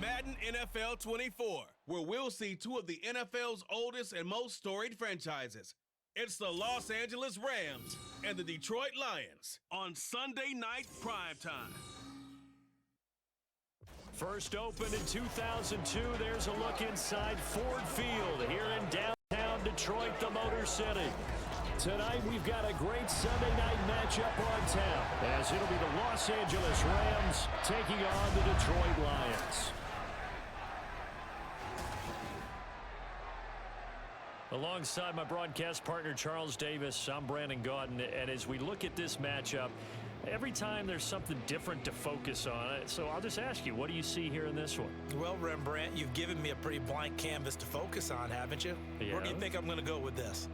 Madden NFL 24, where we'll see two of the NFL's oldest and most storied franchises. It's the Los Angeles Rams and the Detroit Lions on Sunday Night Primetime. First opened in 2002, there's a look inside Ford Field here in downtown Detroit, the Motor City. Tonight, we've got a great Sunday night matchup on tap, as it'll be the Los Angeles Rams taking on the Detroit Lions. Alongside my broadcast partner, Charles Davis, I'm Brandon Gaudin, and as we look at this matchup, every time there's something different to focus on. So I'll just ask you, what do you see here in this one? Well, Rembrandt, you've given me a pretty blank canvas to focus on, haven't you? Yeah. Where do you think I'm going to go with this?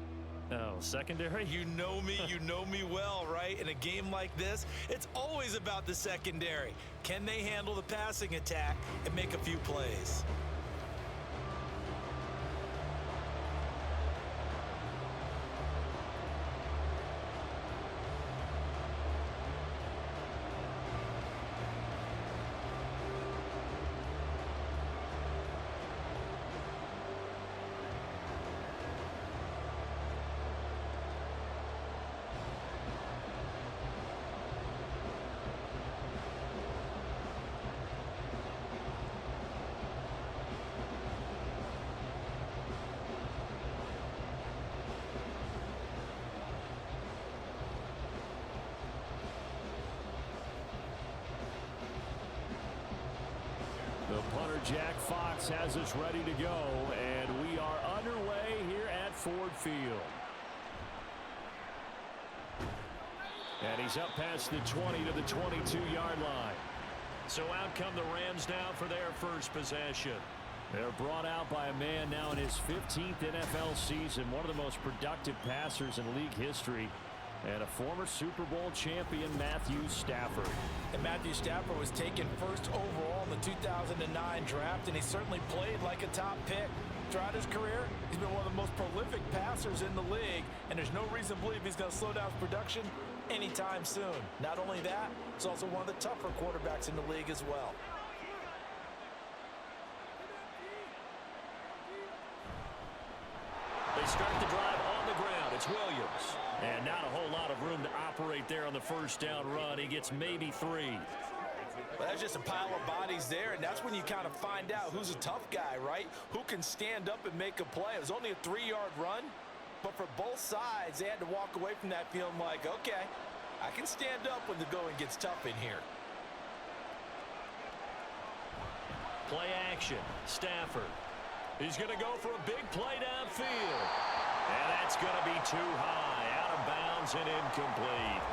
Oh, secondary? You know me well, right? In a game like this, it's always about the secondary. Can they handle the passing attack and make a few plays? The punter, Jack Fox, has us ready to go, and we are underway here at Ford Field. And he's up past the 20 to the 22-yard line. So out come the Rams now for their first possession. They're brought out by a man now in his 15th NFL season, one of the most productive passers in league history, and a former Super Bowl champion, Matthew Stafford. And Matthew Stafford was taken first overall in the 2009 draft, and he certainly played like a top pick. Throughout his career, he's been one of the most prolific passers in the league, and there's no reason to believe he's going to slow down his production anytime soon. Not only that, he's also one of the tougher quarterbacks in the league as well. They start the drive on the ground. It's Williams. And not a whole lot of room to operate there on the first down run. He gets maybe 3. Well, that's just a pile of bodies there, and that's when you kind of find out who's a tough guy, right? Who can stand up and make a play. It was only a 3-yard run, but for both sides, they had to walk away from that feeling like, okay, I can stand up when the going gets tough in here. Play action. Stafford. He's going to go for a big play downfield. And that's going to be too high. Out of bounds and incomplete.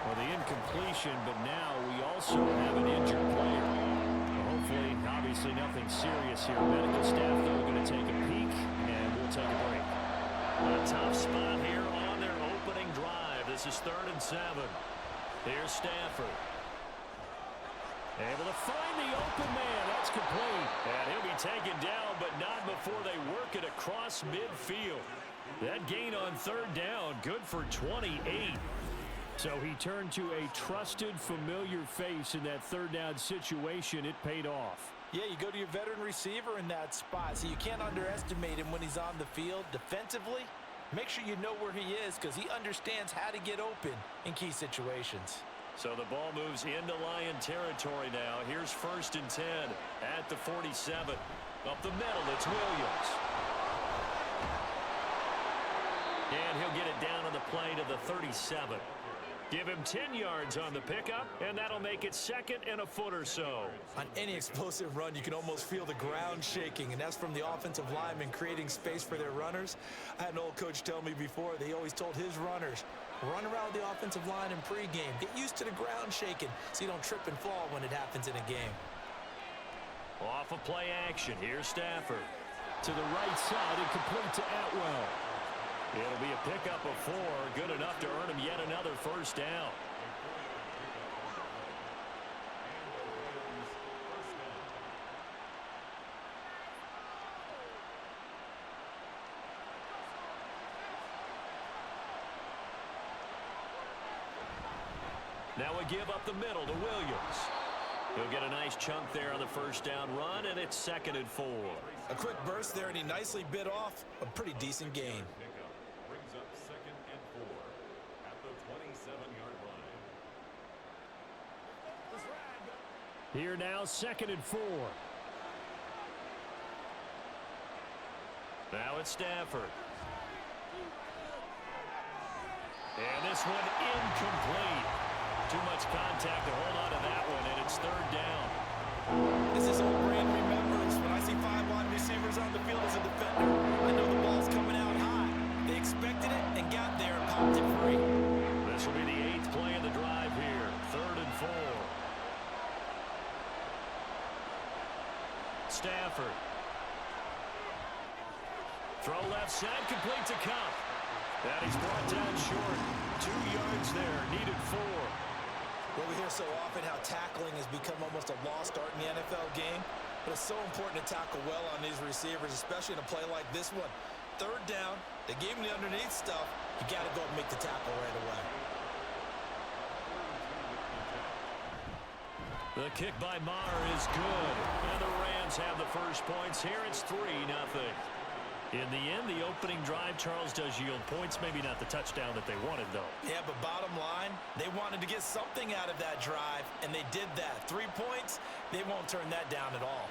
Well, the incompletion, but now we also have an injured player. Well, hopefully, obviously nothing serious here. Medical staff, though, going to take a peek, and we'll take a break. A tough spot here on their opening drive. This is 3rd and 7. Here's Stafford. Able to find the open man. That's complete. And he'll be taken down, but not before they work it across midfield. That gain on 3rd down, good for 28. So he turned to a trusted, familiar face in that 3rd down situation. It paid off. Yeah, you go to your veteran receiver in that spot, so you can't underestimate him when he's on the field. Defensively, make sure you know where he is because he understands how to get open in key situations. So the ball moves into Lion territory now. Here's 1st and 10 at the 47. Up the middle, it's Williams. And he'll get it down on the play to the 37. Give him 10 yards on the pickup, and that'll make it 2nd and a foot or so. On any explosive run, you can almost feel the ground shaking, and that's from the offensive linemen creating space for their runners. I had an old coach tell me before, they always told his runners, run around the offensive line in pregame. Get used to the ground shaking so you don't trip and fall when it happens in a game. Off of play action, here's Stafford. To the right side and complete to Atwell. It'll be a pickup of 4, good enough to earn him yet another 1st down. Now we give up the middle to Williams. He'll get a nice chunk there on the first down run, and it's 2nd and 4. A quick burst there, and he nicely bit off a pretty decent gain. Brings up 2nd and 4 at the 27-yard line. Here now, 2nd and 4. Now it's Stafford. And this one incomplete. Too much contact to hold on to that one, and it's 3rd down. This is old brain remembrance. When I see 5 wide receivers on the field as a defender, I know the ball's coming out high. They expected it and got there and popped it free. This will be the 8th play of the drive here. 3rd and 4. Stafford. Throw left side, complete to Kupp. And he's brought down short. 2 yards there, needed 4. Well, we hear so often how tackling has become almost a lost art in the NFL game, but it's so important to tackle well on these receivers, especially in a play like this one. 3rd down, they gave him the underneath stuff. You got to go and make the tackle right away. The kick by Maher is good. And the Rams have the first points here. It's 3-0. In the end, the opening drive, Charles, does yield points. Maybe not the touchdown that they wanted, though. Yeah, but bottom line, they wanted to get something out of that drive, and they did that. 3 points, they won't turn that down at all.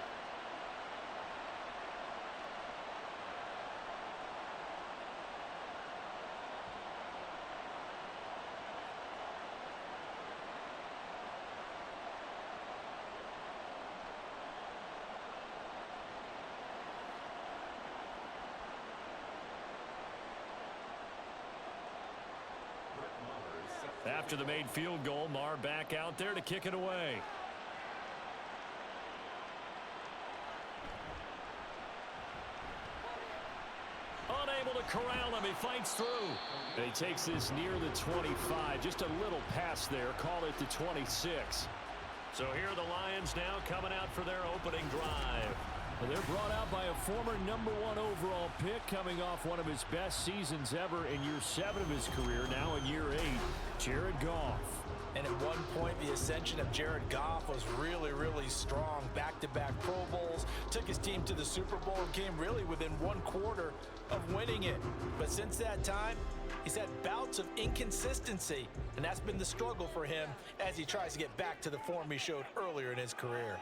After the made field goal, Maher back out there to kick it away. Unable to corral him. He fights through. And he takes this near the 25. Just a little pass there. Call it the 26. So here are the Lions now coming out for their opening drive. Well, they're brought out by a former #1 overall pick, coming off one of his best seasons ever in year 7 of his career, now in year 8, Jared Goff. And at one point, the ascension of Jared Goff was really, really strong. Back-to-back Pro Bowls, took his team to the Super Bowl and came really within 1/4 of winning it. But since that time, he's had bouts of inconsistency, and that's been the struggle for him as he tries to get back to the form he showed earlier in his career.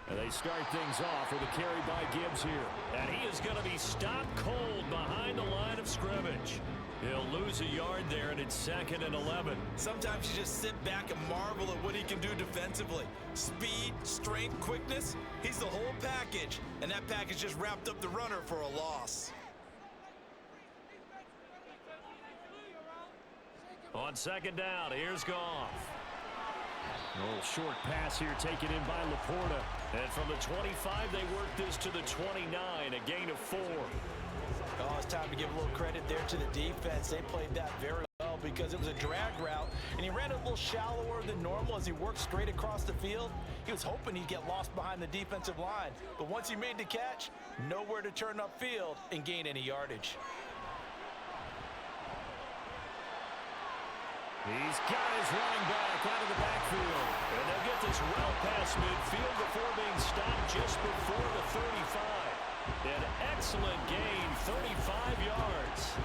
And they start things off with a carry by Gibbs here. And he is going to be stopped cold behind the line of scrimmage. He'll lose a yard there, and it's 2nd and 11. Sometimes you just sit back and marvel at what he can do defensively. Speed, strength, quickness, he's the whole package. And that package just wrapped up the runner for a loss. On 2nd down, here's Goff. A little short pass here taken in by Laporta. And from the 25, they work this to the 29, a gain of 4. Oh, it's time to give a little credit there to the defense. They played that very well because it was a drag route, and he ran it a little shallower than normal as he worked straight across the field. He was hoping he'd get lost behind the defensive line, but once he made the catch, nowhere to turn upfield and gain any yardage. He's got his running back out of the backfield. And they'll get this well past midfield before being stopped just before the 35. An excellent gain, 35 yards.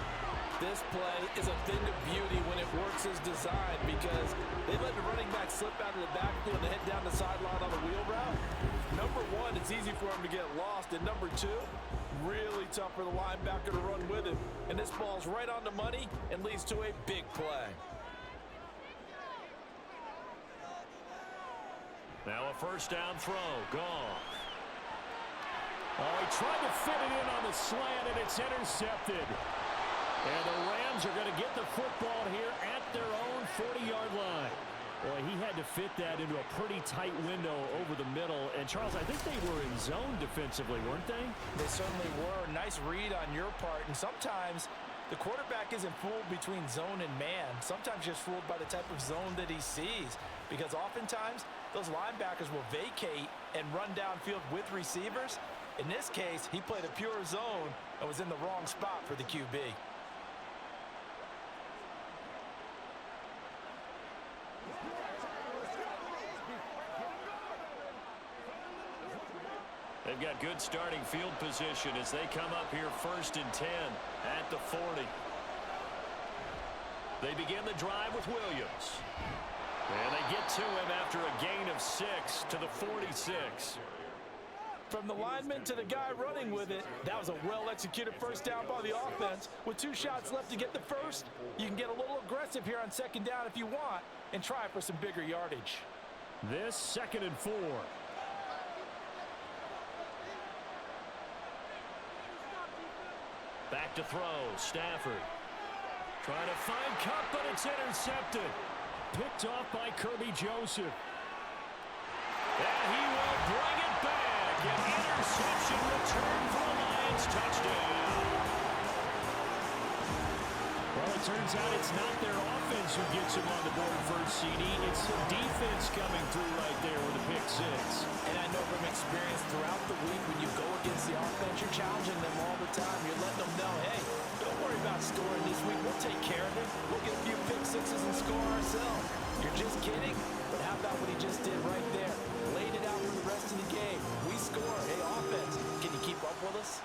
This play is a thing of beauty when it works as designed because they let the running back slip out of the backfield and head down the sideline on the wheel route. Number one, it's easy for him to get lost. And number two, really tough for the linebacker to run with him. And this ball's right on the money and leads to a big play. Now a first down throw. Goff. Oh, he tried to fit it in on the slant, and it's intercepted. And the Rams are going to get the football here at their own 40-yard line. Boy, he had to fit that into a pretty tight window over the middle. And, Charles, I think they were in zone defensively, weren't they? They certainly were. Nice read on your part. And sometimes the quarterback isn't fooled between zone and man. Sometimes just fooled by the type of zone that he sees. Because oftentimes, those linebackers will vacate and run downfield with receivers. In this case, he played a pure zone and was in the wrong spot for the QB. they've got good starting field position as they come up here 1st and 10 at the 40. They begin the drive with Williams. And they get to him after a gain of 6 to the 46. From the lineman to the guy running with it, that was a well-executed first down by the offense. With 2 shots left to get the first, you can get a little aggressive here on 2nd down if you want and try for some bigger yardage. This 2nd and 4. Back to throw, Stafford. Trying to find Kupp, but it's intercepted. Picked off by Kirby Joseph. And he will bring it back. An interception return for a Lions touchdown. Well, it turns out it's not their offense who gets them on the board first, CD. It's the defense coming through right there with a pick 6. And I know from experience throughout the week, when you go against the offense, you're challenging them all the time. You're letting them know, hey, don't worry about scoring this week. We'll take care of it. We'll get a few pick 6s and score ourselves. You're just kidding? But how about what he just did right there? Laid it out for the rest of the game. We score. Hey, offense, can you keep up with us?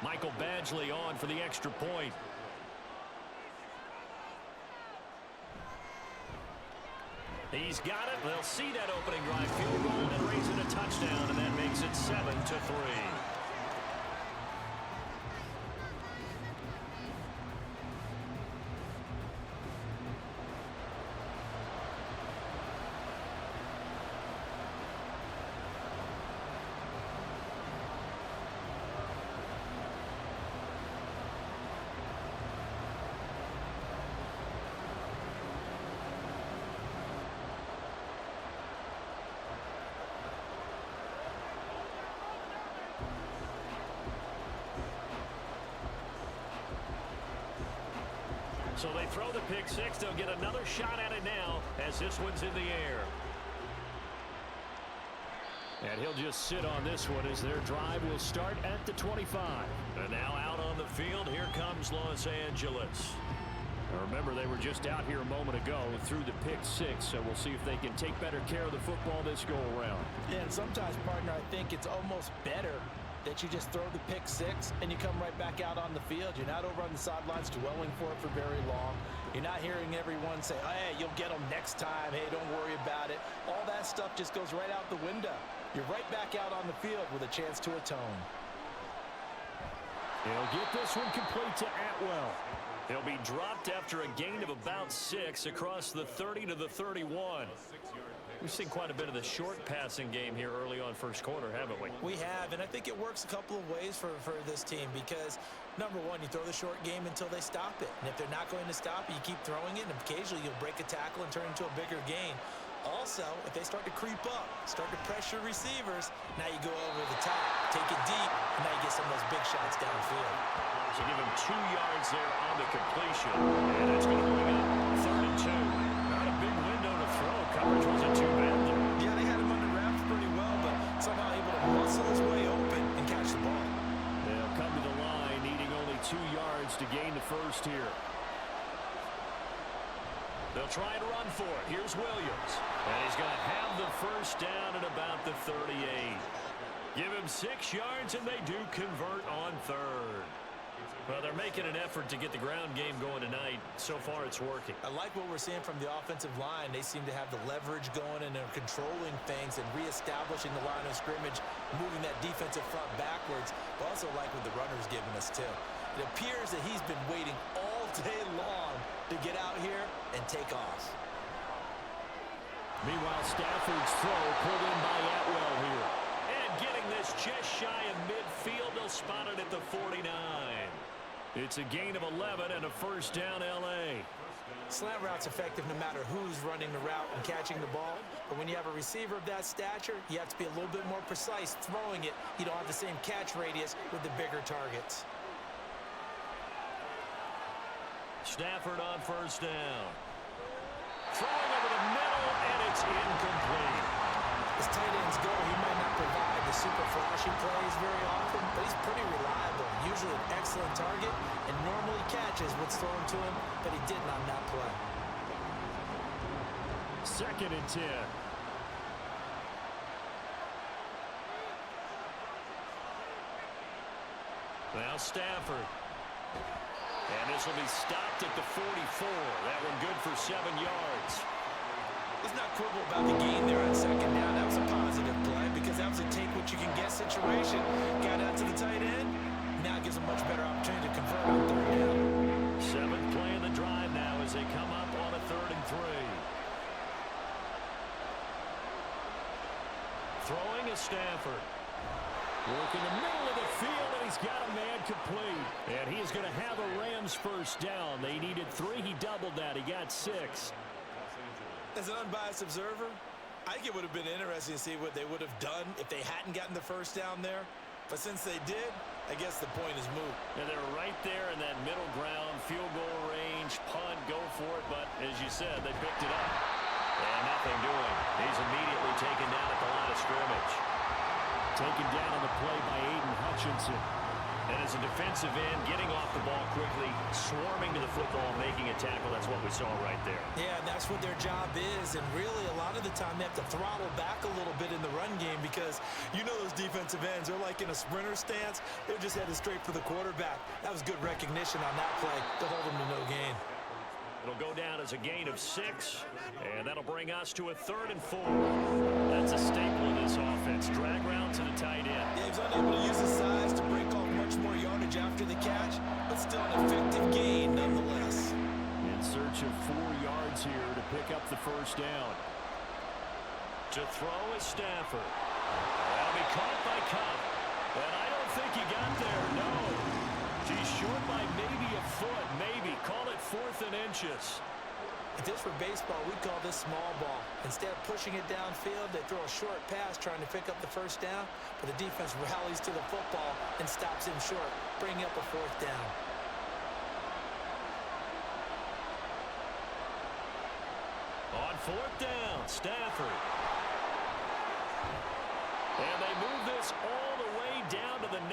Michael Badgley on for the extra point. He's got it. They'll see that opening drive field goal and raise it a touchdown, and that makes it 7-3. So they throw the pick 6. They'll get another shot at it now as this one's in the air. And he'll just sit on this one as their drive will start at the 25. And now out on the field, here comes Los Angeles. Now remember, they were just out here a moment ago and threw the pick 6, so we'll see if they can take better care of the football this go-around. Yeah, and sometimes, partner, I think it's almost better that you just throw the pick 6 and you come right back out on the field. You're not over on the sidelines dwelling for it for very long. You're not hearing everyone say, hey, you'll get them next time. Hey, don't worry about it. All that stuff just goes right out the window. You're right back out on the field with a chance to atone. He'll get this one complete to Atwell. He'll be dropped after a gain of about 6 across the 30 to the 31. We've seen quite a bit of the short passing game here early on first quarter, haven't we? We have, and I think it works a couple of ways for this team because, number one, you throw the short game until they stop it. And if they're not going to stop it, you keep throwing it, and occasionally you'll break a tackle and turn it into a bigger gain. Also, if they start to creep up, start to pressure receivers, now you go over the top, take it deep, and now you get some of those big shots downfield. So give him 2 yards there on the completion, and it's going to bring up 3rd and 2. Not a big window to throw. Coverage wasn't too bad there. Yeah, they had him under wraps pretty well, but somehow able to muscle his way open and catch the ball. They'll come to the line, needing only 2 yards to gain the first here. They'll try to run for it. Here's Williams. And he's going to have the first down at about the 38. Give him 6 yards, and they do convert on 3rd. Well, they're making an effort to get the ground game going tonight. So far, it's working. I like what we're seeing from the offensive line. They seem to have the leverage going, and they're controlling things and reestablishing the line of scrimmage, moving that defensive front backwards. But also like what the runner's giving us, too. It appears that he's been waiting all day long to get out here and take off. Meanwhile, Stafford's throw pulled in by Atwell here. And getting this just shy of midfield, they'll spot it at the 49. It's a gain of 11 and a first down, L.A. Slant route's effective no matter who's running the route and catching the ball. But when you have a receiver of that stature, you have to be a little bit more precise throwing it. You don't have the same catch radius with the bigger targets. Stafford on first down. Throwing over the middle, and it's incomplete. As tight ends go, he might not provide the super flashy plays very often, but he's pretty reliable. Usually an excellent target, and normally catches what's thrown to him, but he didn't on that play. 2nd and 10. Now Stafford. And this will be stopped at the 44. That one good for 7 yards. Let's not quibble about the gain there on second down. That was a positive play because that was a take-what-you-can-get situation. Got out to the tight end. Now it gives a much better opportunity to convert on third down. Seventh play of the drive now as they come up on a 3rd and 3. Throwing is Stafford. Work in the middle of the field, and he's got a man complete. And he is going to have a Rams first down. They needed 3. He doubled that. He got 6. As an unbiased observer, I think it would have been interesting to see what they would have done if they hadn't gotten the first down there. But since they did, I guess the point is moot. And they're right there in that middle ground, field goal range, punt, go for it. But as you said, they picked it up. And nothing doing. He's immediately taken down at the line of scrimmage. Taken down on the play by Aiden Hutchinson. And as a defensive end, getting off the ball quickly, swarming to the football, making a tackle. That's what we saw right there. Yeah, and that's what their job is. And really, a lot of the time, they have to throttle back a little bit in the run game because you know those defensive ends, they're like in a sprinter stance. They're just headed straight for the quarterback. That was good recognition on that play to hold them to no gain. It'll go down as a gain of 6, and that'll bring us to a 3rd and 4. That's a staple of this offense. Drag round to the tight end. Yeah, he was unable to use his size to break off much more yardage after the catch, but still an effective gain nonetheless. In search of 4 yards here to pick up the first down. To throw is Stafford. That'll be caught by Cup. And I don't think he got there, no. He's short by maybe a foot, maybe. Call it 4th and inches. If this were baseball, we'd call this small ball. Instead of pushing it downfield, they throw a short pass trying to pick up the first down, but the defense rallies to the football and stops him short, bringing up a 4th down. On 4th down, Stafford. And they move this all the way down to the 9.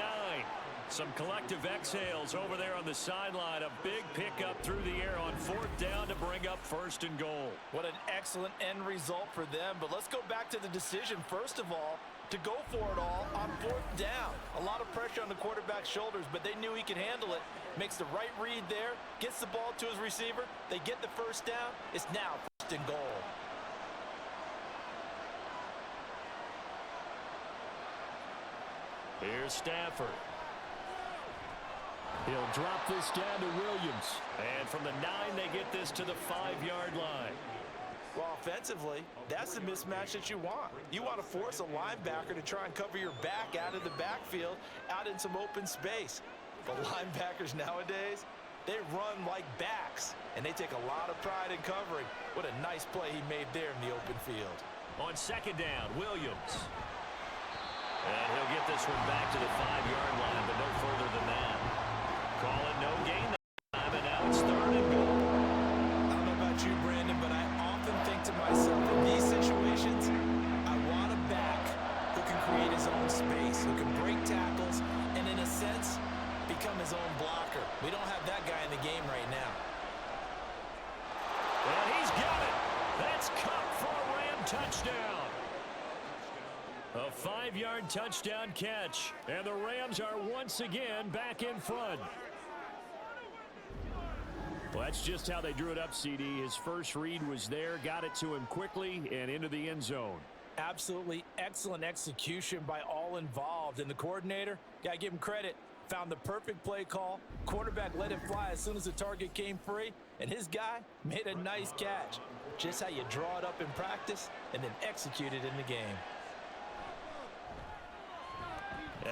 Some collective exhales over there on the sideline. A big pickup through the air on 4th down to bring up 1st and goal. What an excellent end result for them. But let's go back to the decision, first of all, to go for it all on 4th down. A lot of pressure on the quarterback's shoulders, but they knew he could handle it. Makes the right read there, gets the ball to his receiver. They get the first down. It's now 1st and goal. Here's Stafford. He'll drop this down to Williams. And from the 9, they get this to the 5-yard line. Well, offensively, that's the mismatch that you want. You want to force a linebacker to try and cover your back out of the backfield, out in some open space. But linebackers nowadays, they run like backs, and they take a lot of pride in covering. What a nice play he made there in the open field. On 2nd down, Williams. And he'll get this one back to the 5-yard line, but no further than that. Call it no gain that time, and now it's 3rd and goal. I don't know about you, Brandon, but I often think to myself, in these situations, I want a back who can create his own space, who can break tackles, and in a sense, become his own blocker. We don't have that guy in the game right now. And he's got it. That's Cup for a Ram touchdown. A 5-yard touchdown catch. And the Rams are once again back in front. Well, that's just how they drew it up, CD. His first read was there, got it to him quickly and into the end zone. Absolutely excellent execution by all involved. And the coordinator, got to give him credit, found the perfect play call. Quarterback let it fly as soon as the target came free. And his guy made a nice catch. Just how you draw it up in practice and then execute it in the game.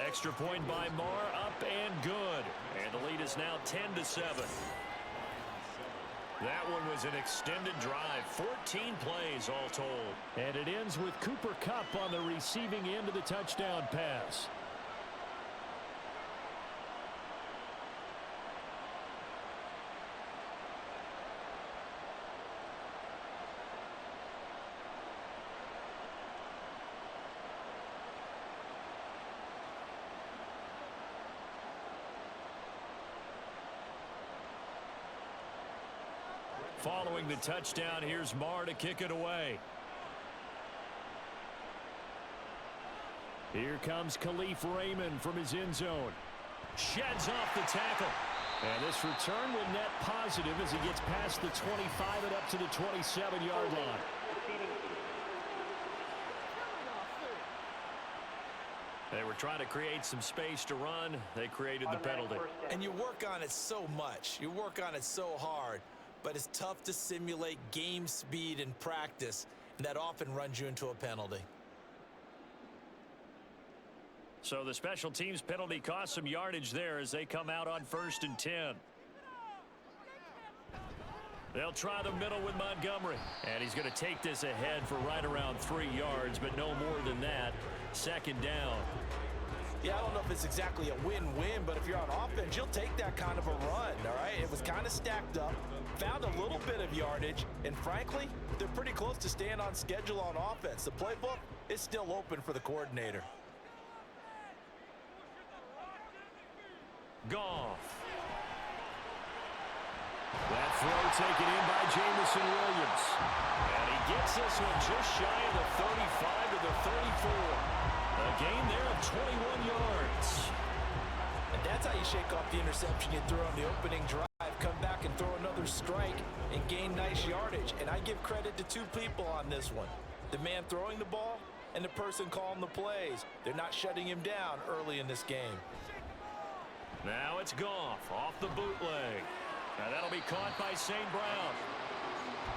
Extra point by Marr, up and good. And the lead is now 10-7. That one was an extended drive, 14 plays all told. And it ends with Cooper Kupp on the receiving end of the touchdown pass. Following the touchdown, here's Marr to kick it away. Here comes Khalif Raymond from his end zone. Sheds off the tackle. And this return will net positive as he gets past the 25 and up to the 27-yard line. They were trying to create some space to run. They created the penalty. And you work on it so much. You work on it so hard. But it's tough to simulate game speed in practice. And that often runs you into a penalty. So the special teams penalty cost some yardage there as they come out on 1st and 10. They'll try the middle with Montgomery. And he's going to take this ahead for right around 3 yards, but no more than that. 2nd down. Yeah, I don't know if it's exactly a win-win, but if you're on offense, you'll take that kind of a run, all right? It was kind of stacked up, found a little bit of yardage, and frankly, they're pretty close to staying on schedule on offense. The playbook is still open for the coordinator. Goff. That throw taken in by Jameson Williams. And he gets this one just shy of the 35 to the 34. A gain there of 21 yards. And that's how you shake off the interception you threw on the opening drive. Come back and throw another strike and gain nice yardage. And I give credit to 2 people on this one. The man throwing the ball and the person calling the plays. They're not shutting him down early in this game. Now it's Goff off the bootleg. Now that'll be caught by St. Brown.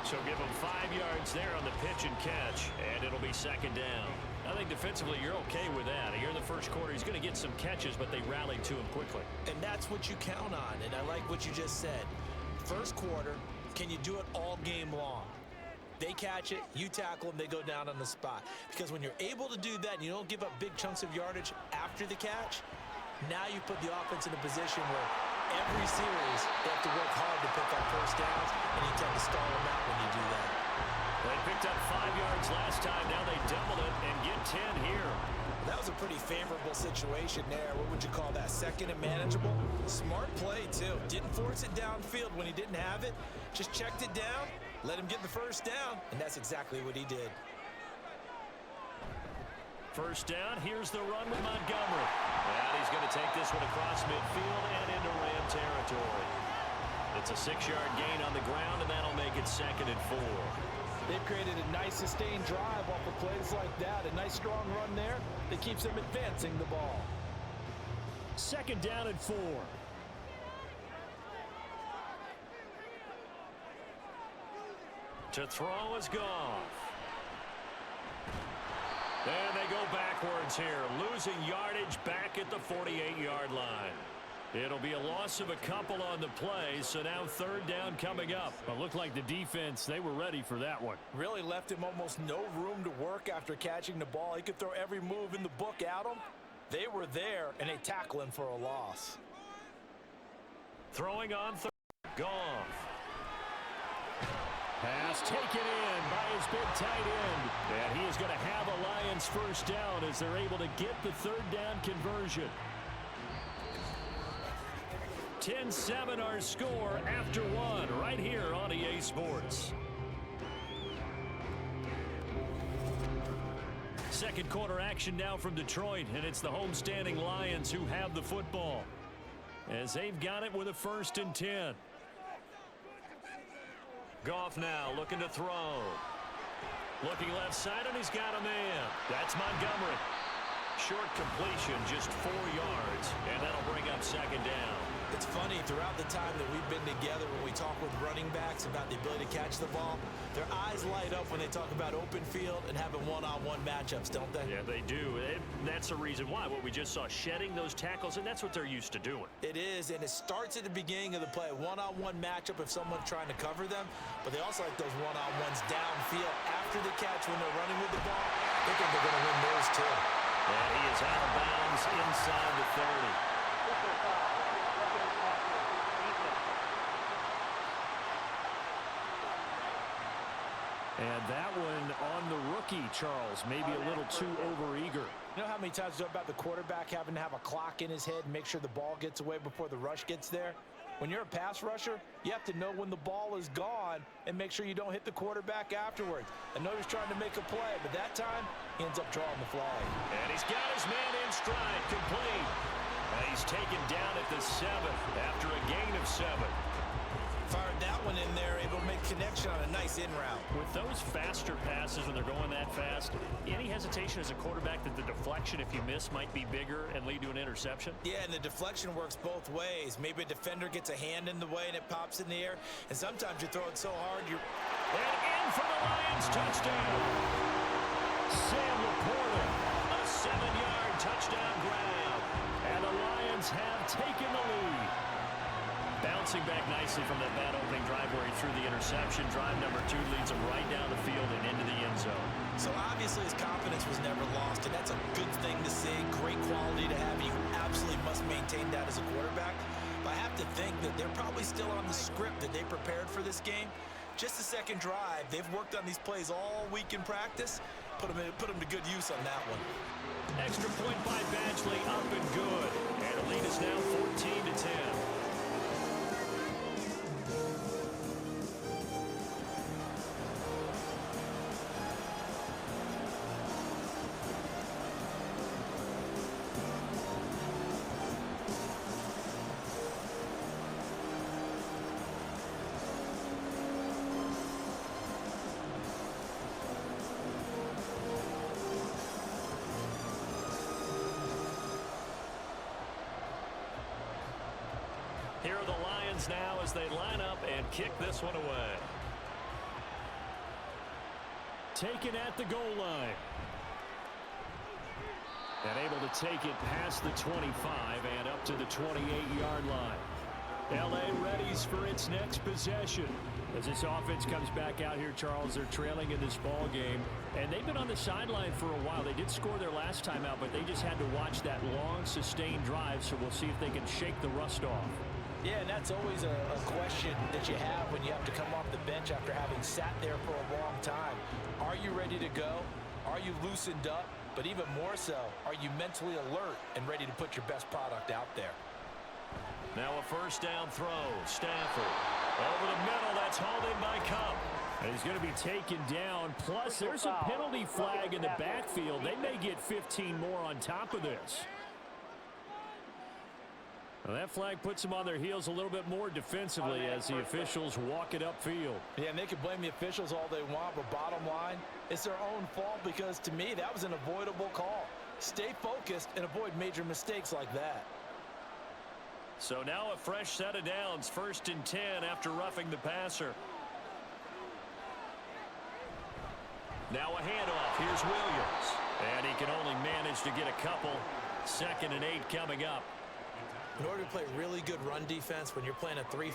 So give him 5 yards there on the pitch and catch, and it'll be 2nd down. I think defensively you're okay with that. Here in the first quarter, he's going to get some catches, but they rallied to him quickly. And that's what you count on, and I like what you just said. First quarter, can you do it all game long? They catch it, you tackle them, they go down on the spot. Because when you're able to do that and you don't give up big chunks of yardage after the catch, now you put the offense in a position where every series they have to work hard to pick up first downs, and you tend to stall them out when you do that. They picked up 5 yards last time. Now they doubled it and get 10 here. That was a pretty favorable situation there. What would you call that? 2nd and manageable? Smart play, too. Didn't force it downfield when he didn't have it. Just checked it down, let him get the first down, and that's exactly what he did. First down, here's the run with Montgomery. And he's going to take this one across midfield and into Ram territory. It's a 6-yard gain on the ground, and that'll make it 2nd and 4. They've created a nice sustained drive off of plays like that. A nice strong run there that keeps them advancing the ball. 2nd down and 4. To throw is Goff. And they go backwards here, losing yardage back at the 48-yard line. It'll be a loss of a couple on the play, so now 3rd down coming up. It looked like the defense, they were ready for that one. Really left him almost no room to work after catching the ball. He could throw every move in the book at him. They were there, and they tackle him for a loss. Throwing on 3rd, Goff. Pass taken in by his big tight end. And he is going to have a Lions first down as they're able to get the 3rd down conversion. 10-7 our score after 1 right here on EA Sports. 2nd quarter action now from Detroit, and it's the homestanding Lions who have the football as they've got it with a 1st and 10. Goff now looking to throw. Looking left side, and he's got a man. That's Montgomery. Short completion, just 4 yards, and that'll bring up 2nd down. It's funny, throughout the time that we've been together, when we talk with running backs about the ability to catch the ball, their eyes light up when they talk about open field and having one-on-one matchups, don't they? Yeah, they do. That's the reason why. What we just saw, shedding those tackles, and that's what they're used to doing. It is, and it starts at the beginning of the play. One-on-one matchup if someone's trying to cover them, but they also like those one-on-ones downfield after the catch when they're running with the ball. They think they're going to win those too. And he is out of bounds inside the 30. And that one on the rookie, Charles, maybe a little too overeager. You know how many times we talk about the quarterback having to have a clock in his head and make sure the ball gets away before the rush gets there? When you're a pass rusher, you have to know when the ball is gone and make sure you don't hit the quarterback afterwards. I know he's trying to make a play, but that time, he ends up drawing the flag. And he's got his man in stride, complete. He's taken down at the 7 after a gain of 7. Fired that one in there, able to make connection on a nice in route. With those faster passes when they're going that fast, any hesitation as a quarterback that the deflection, if you miss, might be bigger and lead to an interception? Yeah, and the deflection works both ways. Maybe a defender gets a hand in the way and it pops in the air, and sometimes you throw it so hard you're... And in for the Lions, touchdown. Sam Laporta, a 7-yard touchdown grab. And the Lions have taken the lead. Bouncing back nicely from that bad opening drive where he threw the interception. Drive number 2 leads him right down the field and into the end zone. So obviously his confidence was never lost, and that's a good thing to see. Great quality to have. You absolutely must maintain that as a quarterback. But I have to think that they're probably still on the script that they prepared for this game. Just the second drive. They've worked on these plays all week in practice. Put them to good use on that one. Extra point by Badgley, up and good. And the lead is now 14-10. Here are the Lions now as they line up and kick this one away. Taken at the goal line. And able to take it past the 25 and up to the 28-yard line. L.A. readies for its next possession. As this offense comes back out here, Charles, they're trailing in this ball game. And they've been on the sideline for a while. They did score their last time out, but they just had to watch that long, sustained drive. So we'll see if they can shake the rust off. Yeah, and that's always a question that you have when you have to come off the bench after having sat there for a long time. Are you ready to go? Are you loosened up? But even more so, are you mentally alert and ready to put your best product out there? Now a first down throw. Stafford over the middle. That's hauled in by Cup. And he's going to be taken down. Plus, there's a penalty flag in the backfield. They may get 15 more on top of this. Well, that flag puts them on their heels a little bit more defensively as the officials walk it upfield. Yeah, and they can blame the officials all they want, but bottom line, it's their own fault because, to me, that was an avoidable call. Stay focused and avoid major mistakes like that. So now a fresh set of downs, 1st and 10 after roughing the passer. Now a handoff. Here's Williams. And he can only manage to get a couple. 2nd and 8 coming up. In order to play really good run defense when you're playing a 3-4,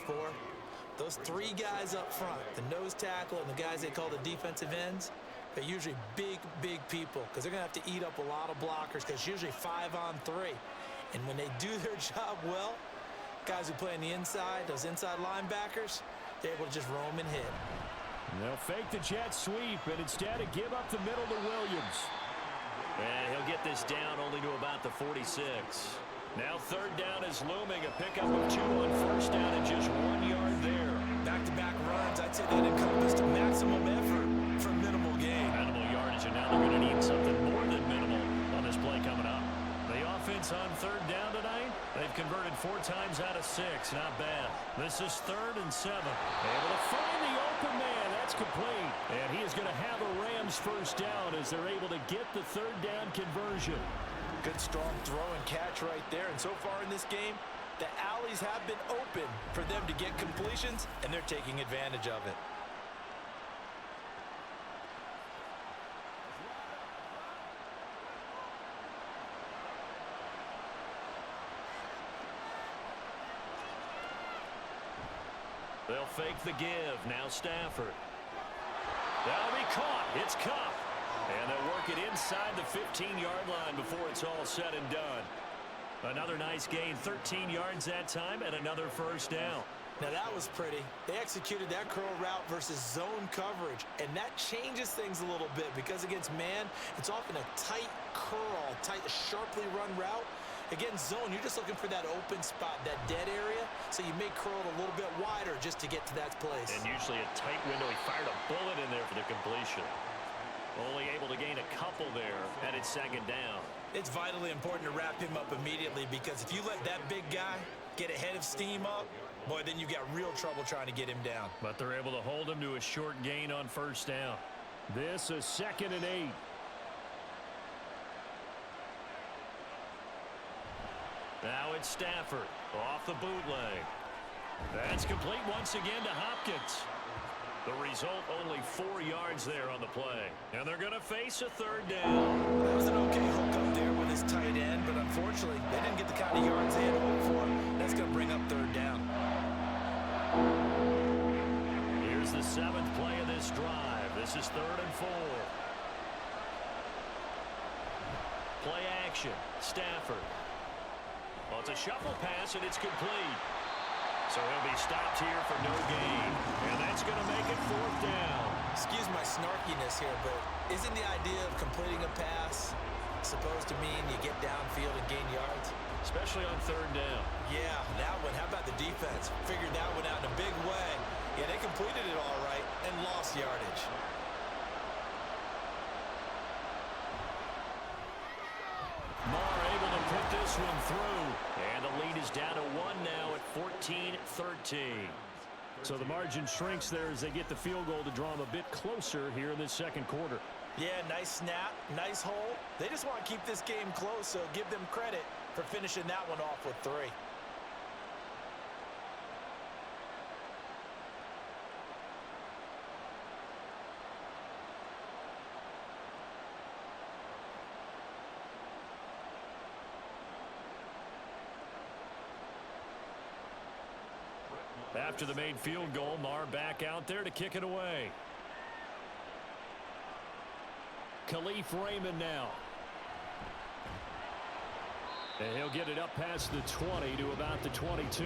those 3 guys up front, the nose tackle and the guys they call the defensive ends, they're usually big, big people because they're going to have to eat up a lot of blockers because it's usually 5-on-3. And when they do their job well, guys who play on the inside, those inside linebackers, they're able to just roam and hit. And they'll fake the jet sweep and instead give up the middle to Williams. And he'll get this down only to about the 46. Now 3rd down is looming. A pickup of 2 on 1st down and just 1 yard there. Back-to-back runs, I'd say that encompassed maximum effort for minimal gain. Minimal yardage, and now they're going to need something more than minimal on this play coming up. The offense on 3rd down tonight, they've converted 4 times out of 6. Not bad. This is 3rd and 7. Able to find the open man. That's complete. And he is going to have a Rams first down as they're able to get the 3rd down conversion. Good strong throw and catch right there. And so far in this game, the alleys have been open for them to get completions, and they're taking advantage of it. They'll fake the give. Now Stafford. That'll be caught. It's Cup. And they'll work it inside the 15-yard line before it's all said and done. Another nice gain, 13 yards that time, and another first down. Now that was pretty. They executed that curl route versus zone coverage, and that changes things a little bit because against man, it's often a tight curl, sharply run route. Against zone, you're just looking for that open spot, that dead area, so you may curl it a little bit wider just to get to that place. And usually a tight window. He fired a bullet in there for the completion. Only able to gain a couple there, and it's second down. It's vitally important to wrap him up immediately because if you let that big guy get ahead of steam up, boy, then you got real trouble trying to get him down. But they're able to hold him to a short gain on first down. This is 2nd and 8. Now it's Stafford off the bootleg. That's complete once again to Hopkins. The result, only 4 yards there on the play. And they're going to face a third down. That was an okay hook up there with his tight end, but unfortunately, they didn't get the kind of yards they had hoped for. That's going to bring up third down. Here's the 7th play of this drive. This is 3rd and 4. Play action. Stafford. Well, it's a shuffle pass, and it's complete. So he'll be stopped here for no gain. And that's going to make it 4th down. Excuse my snarkiness here, but isn't the idea of completing a pass supposed to mean you get downfield and gain yards? Especially on 3rd down. Yeah, that one. How about the defense? Figured that one out in a big way. Yeah, they completed it all right and lost yardage. Marr able to put this one through. And the lead is down to 1 now at 14-13. So the margin shrinks there as they get the field goal to draw them a bit closer here in this second quarter. Yeah, nice snap, nice hold. They just want to keep this game close, so give them credit for finishing that one off with 3. After the made field goal, Marr back out there to kick it away. Khalif Raymond now. And he'll get it up past the 20 to about the 22.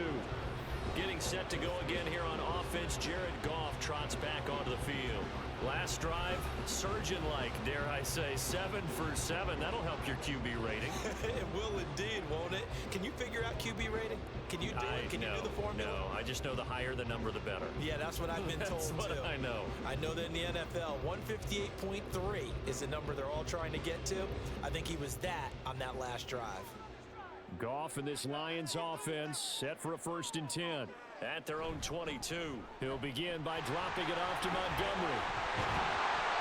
Getting set to go again here on offense, Jared Goff trots back onto the field. Last drive, surgeon-like, dare I say, 7 for 7. That'll help your QB rating. It will indeed, won't it? Can you figure out QB rating? Can you do it? Can you do the formula? No, I just know the higher the number, the better. Yeah, that's what I've been told, That's what too. I know. I know that in the NFL, 158.3 is the number they're all trying to get to. I think he was that on that last drive. Goff and this Lions offense set for a 1st and 10. At their own 22. He'll begin by dropping it off to Montgomery.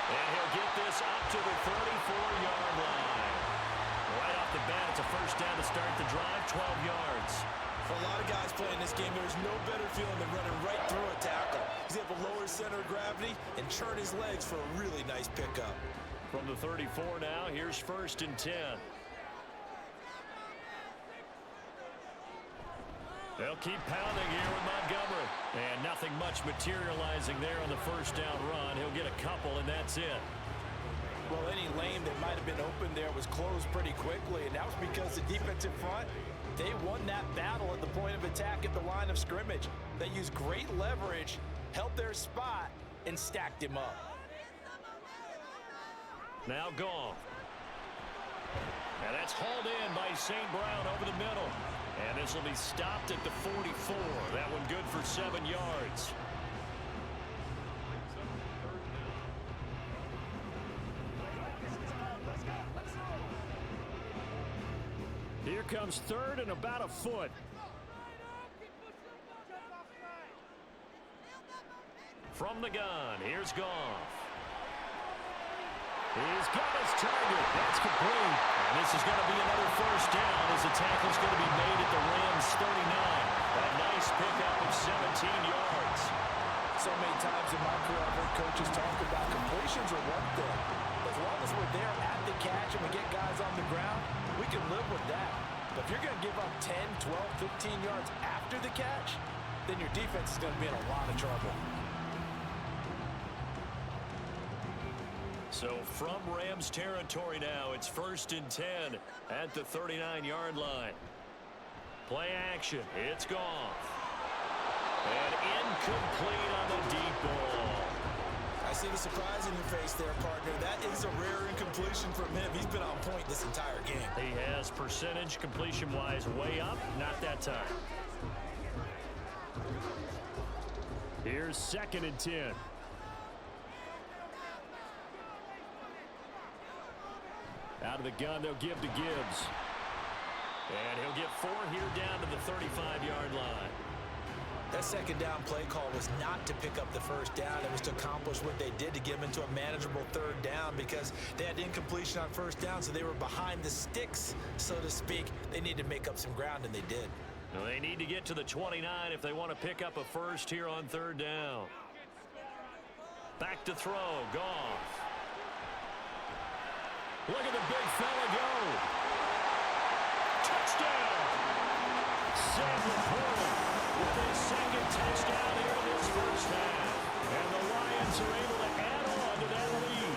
And he'll get this up to the 34-yard line. Right off the bat, it's a 1st down to start the drive, 12 yards. For a lot of guys playing this game, there's no better feeling than running right through a tackle. He's able to lower his center of gravity and churn his legs for a really nice pickup. From the 34 now, here's 1st and 10. They'll keep pounding here with Montgomery. And nothing much materializing there on the 1st down run. He'll get a couple, and that's it. Well, any lane that might have been open there was closed pretty quickly, and that was because the defensive front, they won that battle at the point of attack at the line of scrimmage. They used great leverage, held their spot, and stacked him up. Now Goff. And that's hauled in by St. Brown over the middle. And this will be stopped at the 44. That one good for 7 yards. Here comes 3rd and about a foot. From the gun, here's Goff. He's got his target. That's complete. And this is going to be another 1st down as the tackle's going to be made at the Rams 39. A nice pickup of 17 yards. So many times in my career, I've heard coaches talk about completions are one thing. As long as we're there at the catch and we get guys on the ground, we can live with that. But if you're going to give up 10, 12, 15 yards after the catch, then your defense is going to be in a lot of trouble. So from Rams territory now, it's 1st and 10 at the 39-yard line. Play action. It's Goff. And incomplete on the deep ball. I see the surprise in your face there, partner. That is a rare incompletion from him. He's been on point this entire game. He has percentage completion-wise way up. Not that time. Here's 2nd and 10. Out of the gun, they'll give to Gibbs. And he'll get 4 here down to the 35-yard line. That second down play call was not to pick up the first down. It was to accomplish what they did, to get them into a manageable third down, because they had incompletion on first down, so they were behind the sticks, so to speak. They needed to make up some ground, and they did. Well, they need to get to the 29 if they want to pick up a first here on third down. Back to throw, Goff. Look at the big fella go. Touchdown. Sam Laporta with his second touchdown here in this first half. And the Lions are able to add on to that lead.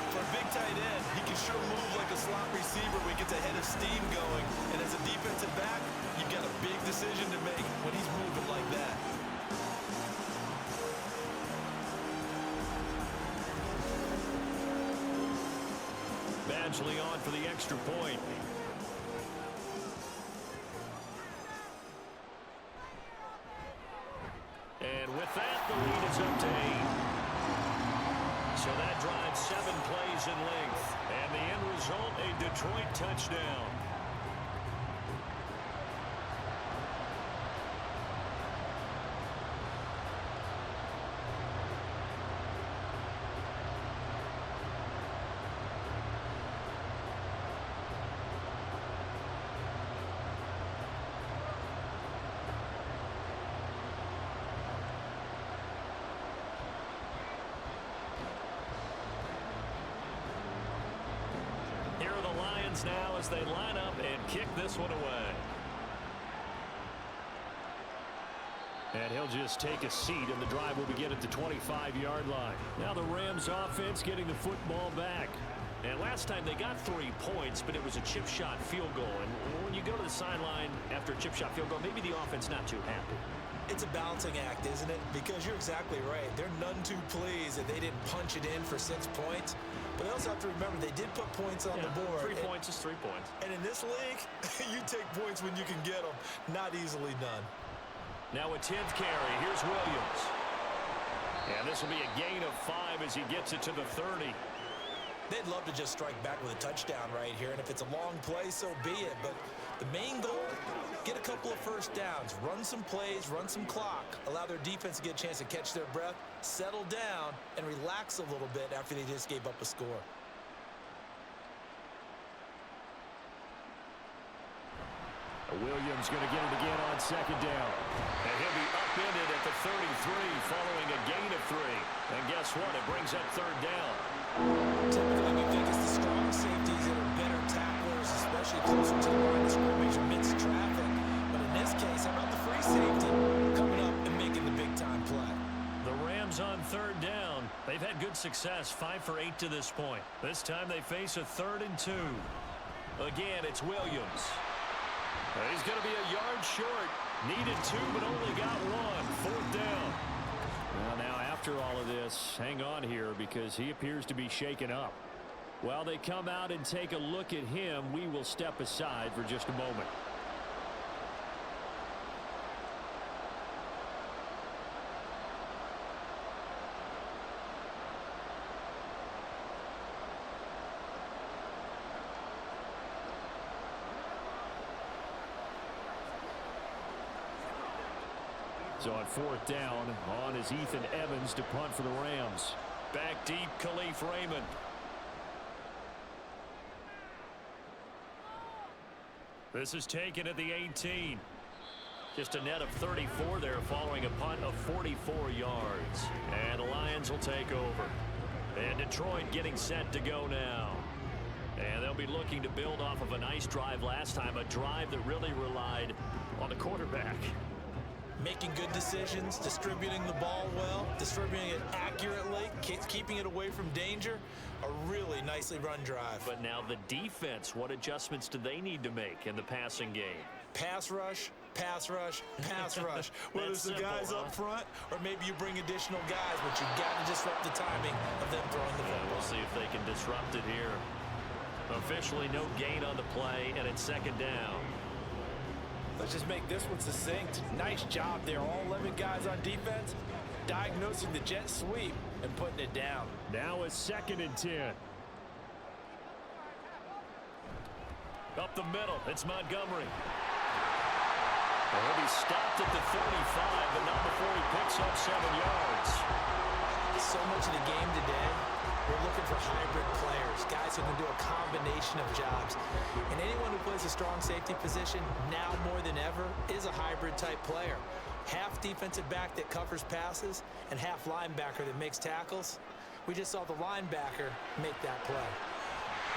For a big tight end, he can sure move like a slot receiver when he gets a head of steam going. And as a defensive back, you've got a big decision to make when he's moving like that. Badgley on for the extra point. And with that, the lead is up to 8. So that drives 7 plays in length. And the end result, a Detroit touchdown. Now as they line up and kick this one away. And he'll just take a seat, and the drive will begin at the 25-yard line. Now the Rams offense getting the football back. And last time they got 3 points, but it was a chip shot field goal. And when you go to the sideline after a chip shot field goal, maybe the offense not too happy. It's a balancing act, isn't it? Because you're exactly right. They're none too pleased that they didn't punch it in for 6 points. But they also have to remember they did put points on the board. 3 points is 3 points. And in this league, you take points when you can get them. Not easily done. Now a 10th carry. Here's Williams. And this will be a gain of 5 as he gets it to the 30. They'd love to just strike back with a touchdown right here. And if it's a long play, so be it. But the main goal, get a couple of first downs, run some plays, run some clock, allow their defense to get a chance to catch their breath, settle down, and relax a little bit after they just gave up a score. Williams going to get it again on second down. And he'll be upended at the 33 following a gain of 3. And guess what? It brings up third down. Typically, we think it's the strong safeties that are better tacklers, especially closer to the line of scrimmage amidst traffic. But in this case, how about the free safety coming up and making the big-time play? The Rams on third down. They've had good success, 5 for 8 to this point. This time they face a 3rd and 2. Again, it's Williams. He's going to be a yard short. Needed 2, but only got 1. 4th down. Well, now after all of this, hang on here because he appears to be shaken up. While they come out and take a look at him, we will step aside for just a moment. So on 4th down, on is Ethan Evans to punt for the Rams. Back deep, Khalif Raymond. This is taken at the 18. Just a net of 34 there following a punt of 44 yards. And the Lions will take over. And Detroit getting set to go now. And they'll be looking to build off of a nice drive last time, a drive that really relied on the quarterback. Making good decisions, distributing the ball well, distributing it accurately, keeping it away from danger. A really nicely run drive. But now the defense, what adjustments do they need to make in the passing game? Pass rush, pass rush, pass rush. Whether it's the guys up front or maybe you bring additional guys, but you've got to disrupt the timing of them throwing the football. We'll see if they can disrupt it here. Officially no gain on the play, and it's 2nd down. Let's just make this one succinct. Nice job there. All 11 guys on defense diagnosing the jet sweep and putting it down. Now a 2nd and 10. Up the middle, it's Montgomery. And he'll be stopped at the 35, but not before he picks up 7 yards. So much of the game today, we're looking for hybrid players, guys who can do a combination of jobs. And anyone who plays a strong safety position, now more than ever, is a hybrid type player. Half defensive back that covers passes and half linebacker that makes tackles. We just saw the linebacker make that play.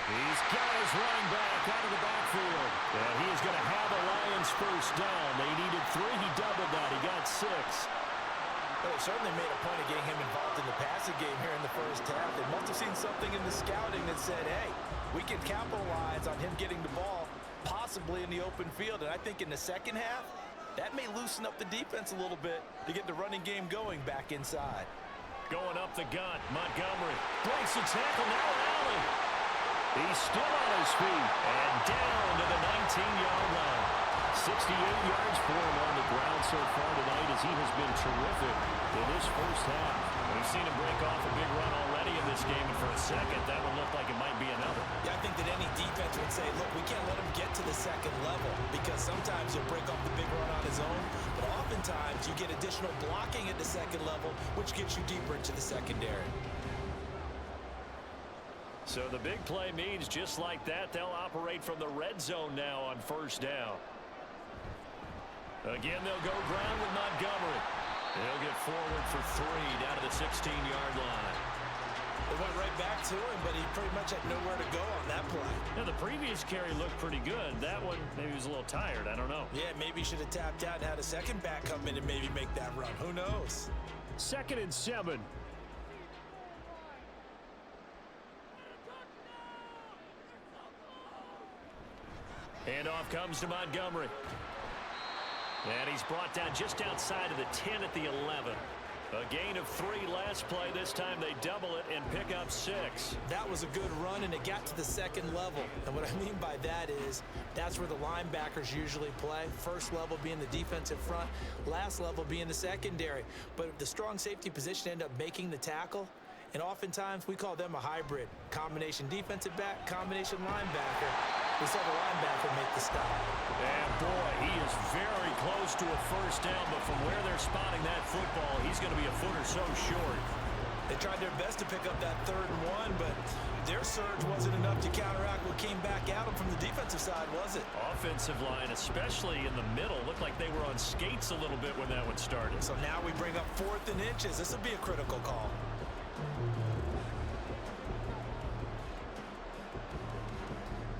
He's got his running back out of the backfield. And he is going to have a Lions first down. They needed 3. He doubled that. He got 6. Well, they certainly made a point of getting him involved in the passing game here in the first half. They must have seen something in the scouting that said, hey, we can capitalize on him getting the ball, possibly in the open field. And I think in the second half, that may loosen up the defense a little bit to get the running game going back inside. Going up the gun, Montgomery breaks the tackle, now Allen. He's still on his feet and down to the 19-yard line. 68 yards for him on the ground so far tonight as he has been terrific in this first half. We've seen him break off a big run already in this game, and for a second, that would look like it might be another. Yeah, I think that any defense would say, look, we can't let him get to the second level because sometimes he'll break off the big run on his own, but oftentimes you get additional blocking at the second level, which gets you deeper into the secondary. So the big play means just like that, they'll operate from the red zone now on first down. Again, they'll go ground with Montgomery. They'll get forward for 3 down to the 16-yard line. They went right back to him, but he pretty much had nowhere to go on that play. Now, the previous carry looked pretty good. That one, maybe he was a little tired. I don't know. Yeah, maybe he should have tapped out and had a second back come in and maybe make that run. Who knows? 2nd and 7. Handoff comes to Montgomery. And he's brought down just outside of the 10 at the 11. A gain of 3 last play. This time they double it and pick up 6. That was a good run, and it got to the second level. And what I mean by that is that's where the linebackers usually play. First level being the defensive front, last level being the secondary. But the strong safety position ended up making the tackle. And oftentimes we call them a hybrid. Combination defensive back, combination linebacker. We saw the linebacker make the stop. And boy, he is very close to a first down, but from where they're spotting that football, he's going to be a foot or so short. They tried their best to pick up that 3rd and 1, but their surge wasn't enough to counteract what came back at them from the defensive side, was it? Offensive line, especially in the middle, looked like they were on skates a little bit when that one started. So now we bring up 4th and inches. This will be a critical call.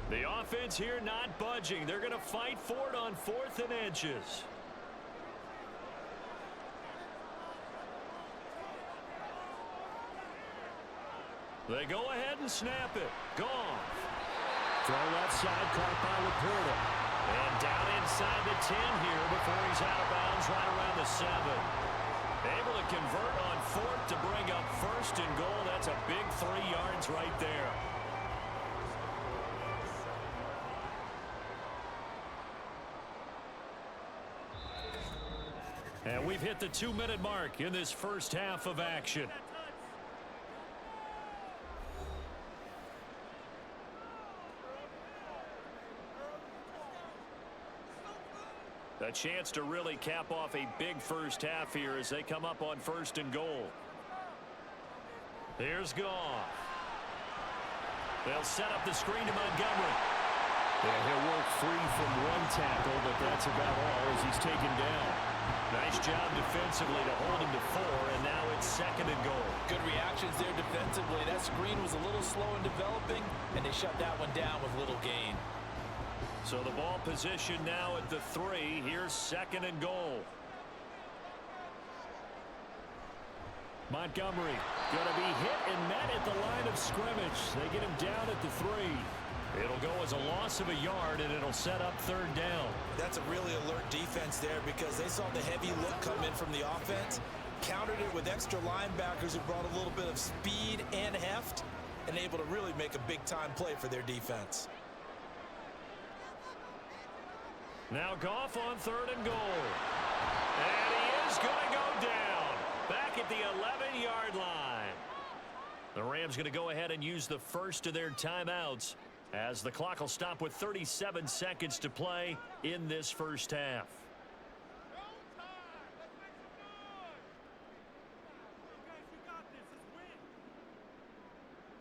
The offense here not budging. They're going to fight for it on 4th and inches. They go ahead and snap it. Gone. Throw left side, caught by Laporta. And down inside the 10 here before he's out of bounds right around the 7. Able to convert on 4th to bring up 1st and goal. That's a big 3 yards right there. And we've hit the 2-minute mark in this first half of action. A chance to really cap off a big first half here as they come up on 1st and goal. Here's Goff. They'll set up the screen to Montgomery. Yeah, he'll work free from one tackle, but that's about all as he's taken down. Nice job defensively to hold him to 4, and now it's 2nd and goal. Good reactions there defensively. That screen was a little slow in developing, and they shut that one down with little gain. So the ball position now at the 3. Here's 2nd and goal. Montgomery going to be hit and met at the line of scrimmage. They get him down at the 3. It'll go as a loss of a yard, and it'll set up 3rd down. That's a really alert defense there because they saw the heavy look come in from the offense, countered it with extra linebackers who brought a little bit of speed and heft, and able to really make a big-time play for their defense. Now Goff on 3rd and goal. And he is going to go down back at the 11-yard line. The Rams going to go ahead and use the first of their timeouts as the clock will stop with 37 seconds to play in this first half.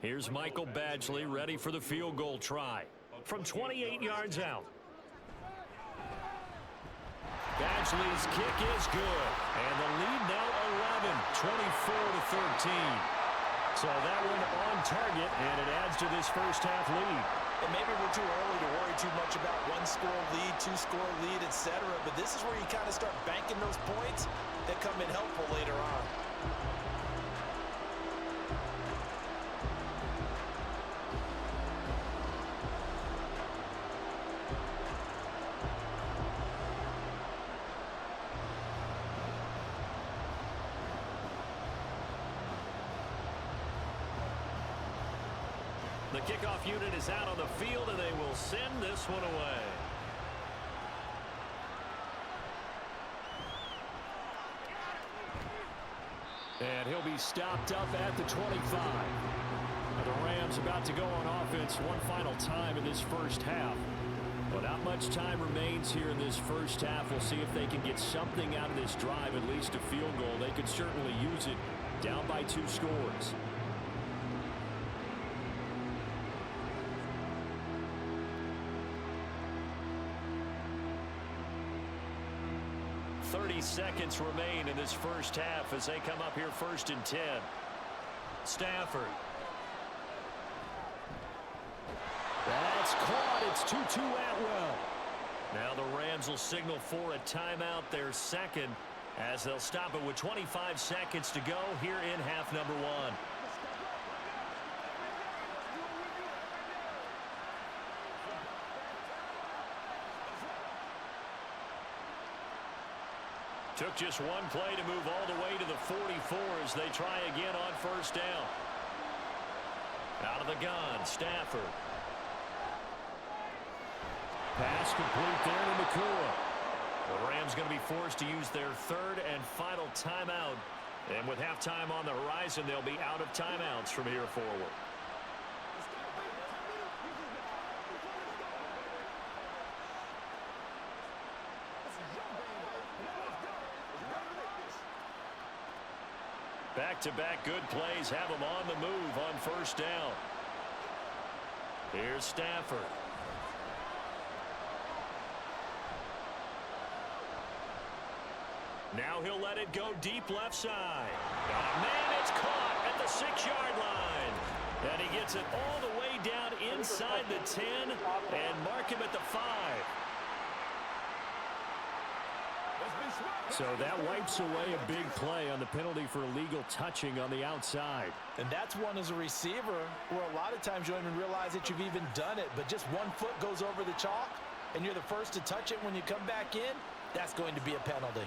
Here's Michael Badgley ready for the field goal try from 28 yards out. Badgley's kick is good, and the lead now 11, 24-13. So that one on target, and it adds to this first half lead. And maybe we're too early to worry too much about one-score lead, two-score lead, etc. But this is where you kind of start banking those points that come in helpful later on. The kickoff unit is out on the field, and they will send this one away. And he'll be stopped up at the 25. Now the Rams about to go on offense one final time in this first half. Well, not much time remains here in this first half. We'll see if they can get something out of this drive, at least a field goal. They could certainly use it, down by 2 scores. Seconds remain in this first half as they come up here 1st and 10. Stafford. That's caught. It's 2-2 Atwell. Now the Rams will signal for a timeout, their second, as they'll stop it with 25 seconds to go here in half number 1. Took just one play to move all the way to the 44 as they try again on 1st down. Out of the gun, Stafford. Pass complete there to Nakua. The Rams going to be forced to use their 3rd and final timeout. And with halftime on the horizon, they'll be out of timeouts from here forward. Back-to-back good plays have them on the move on 1st down. Here's Stafford. Now he'll let it go deep left side. Oh, man, it's caught at the 6-yard line. And he gets it all the way down inside the 10 and mark him at the 5. So that wipes away a big play on the penalty for illegal touching on the outside. And that's one as a receiver where a lot of times you don't even realize that you've even done it, but just one foot goes over the chalk and you're the first to touch it when you come back in, that's going to be a penalty.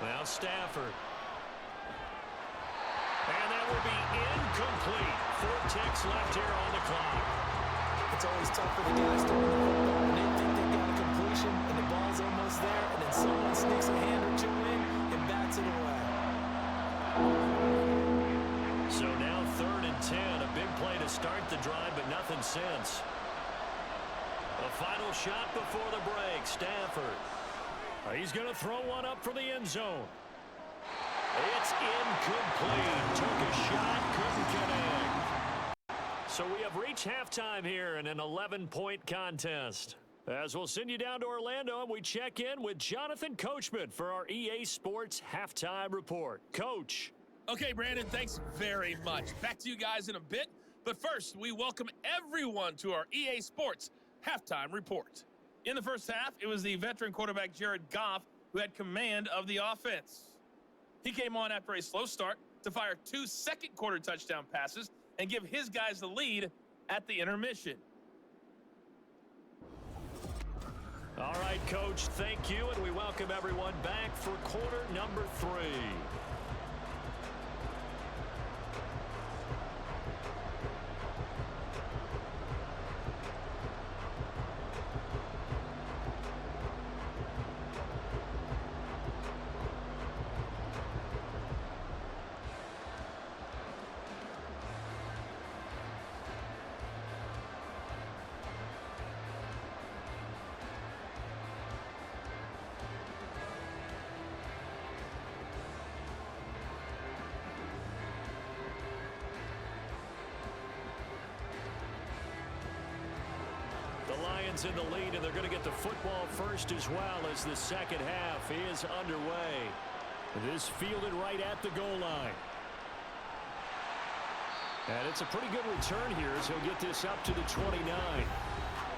Now Stafford. And that will be incomplete. 4 ticks left here on the clock. It's always tough for the guys throwing the football when they think they got a completion and the ball's almost there, and then someone sneaks a hand or 2 in and bats it away. So now 3rd and 10. A big play to start the drive, but nothing since. A final shot before the break. Stafford. He's going to throw one up for the end zone. It's incomplete. Took a shot, couldn't connect. So we have reached halftime here in an 11-point contest. As we'll send you down to Orlando, and we check in with Jonathan Coachman for our EA Sports Halftime Report. Coach. Okay, Brandon, thanks very much. Back to you guys in a bit. But first, we welcome everyone to our EA Sports Halftime Report. In the first half, it was the veteran quarterback Jared Goff who had command of the offense. He came on after a slow start to fire 2 second-quarter touchdown passes and give his guys the lead at the intermission. All right, Coach, thank you, and we welcome everyone back for quarter number 3. Lions in the lead, and they're going to get the football first as well as the second half is underway. This fielded right at the goal line. And it's a pretty good return here as he'll get this up to the 29.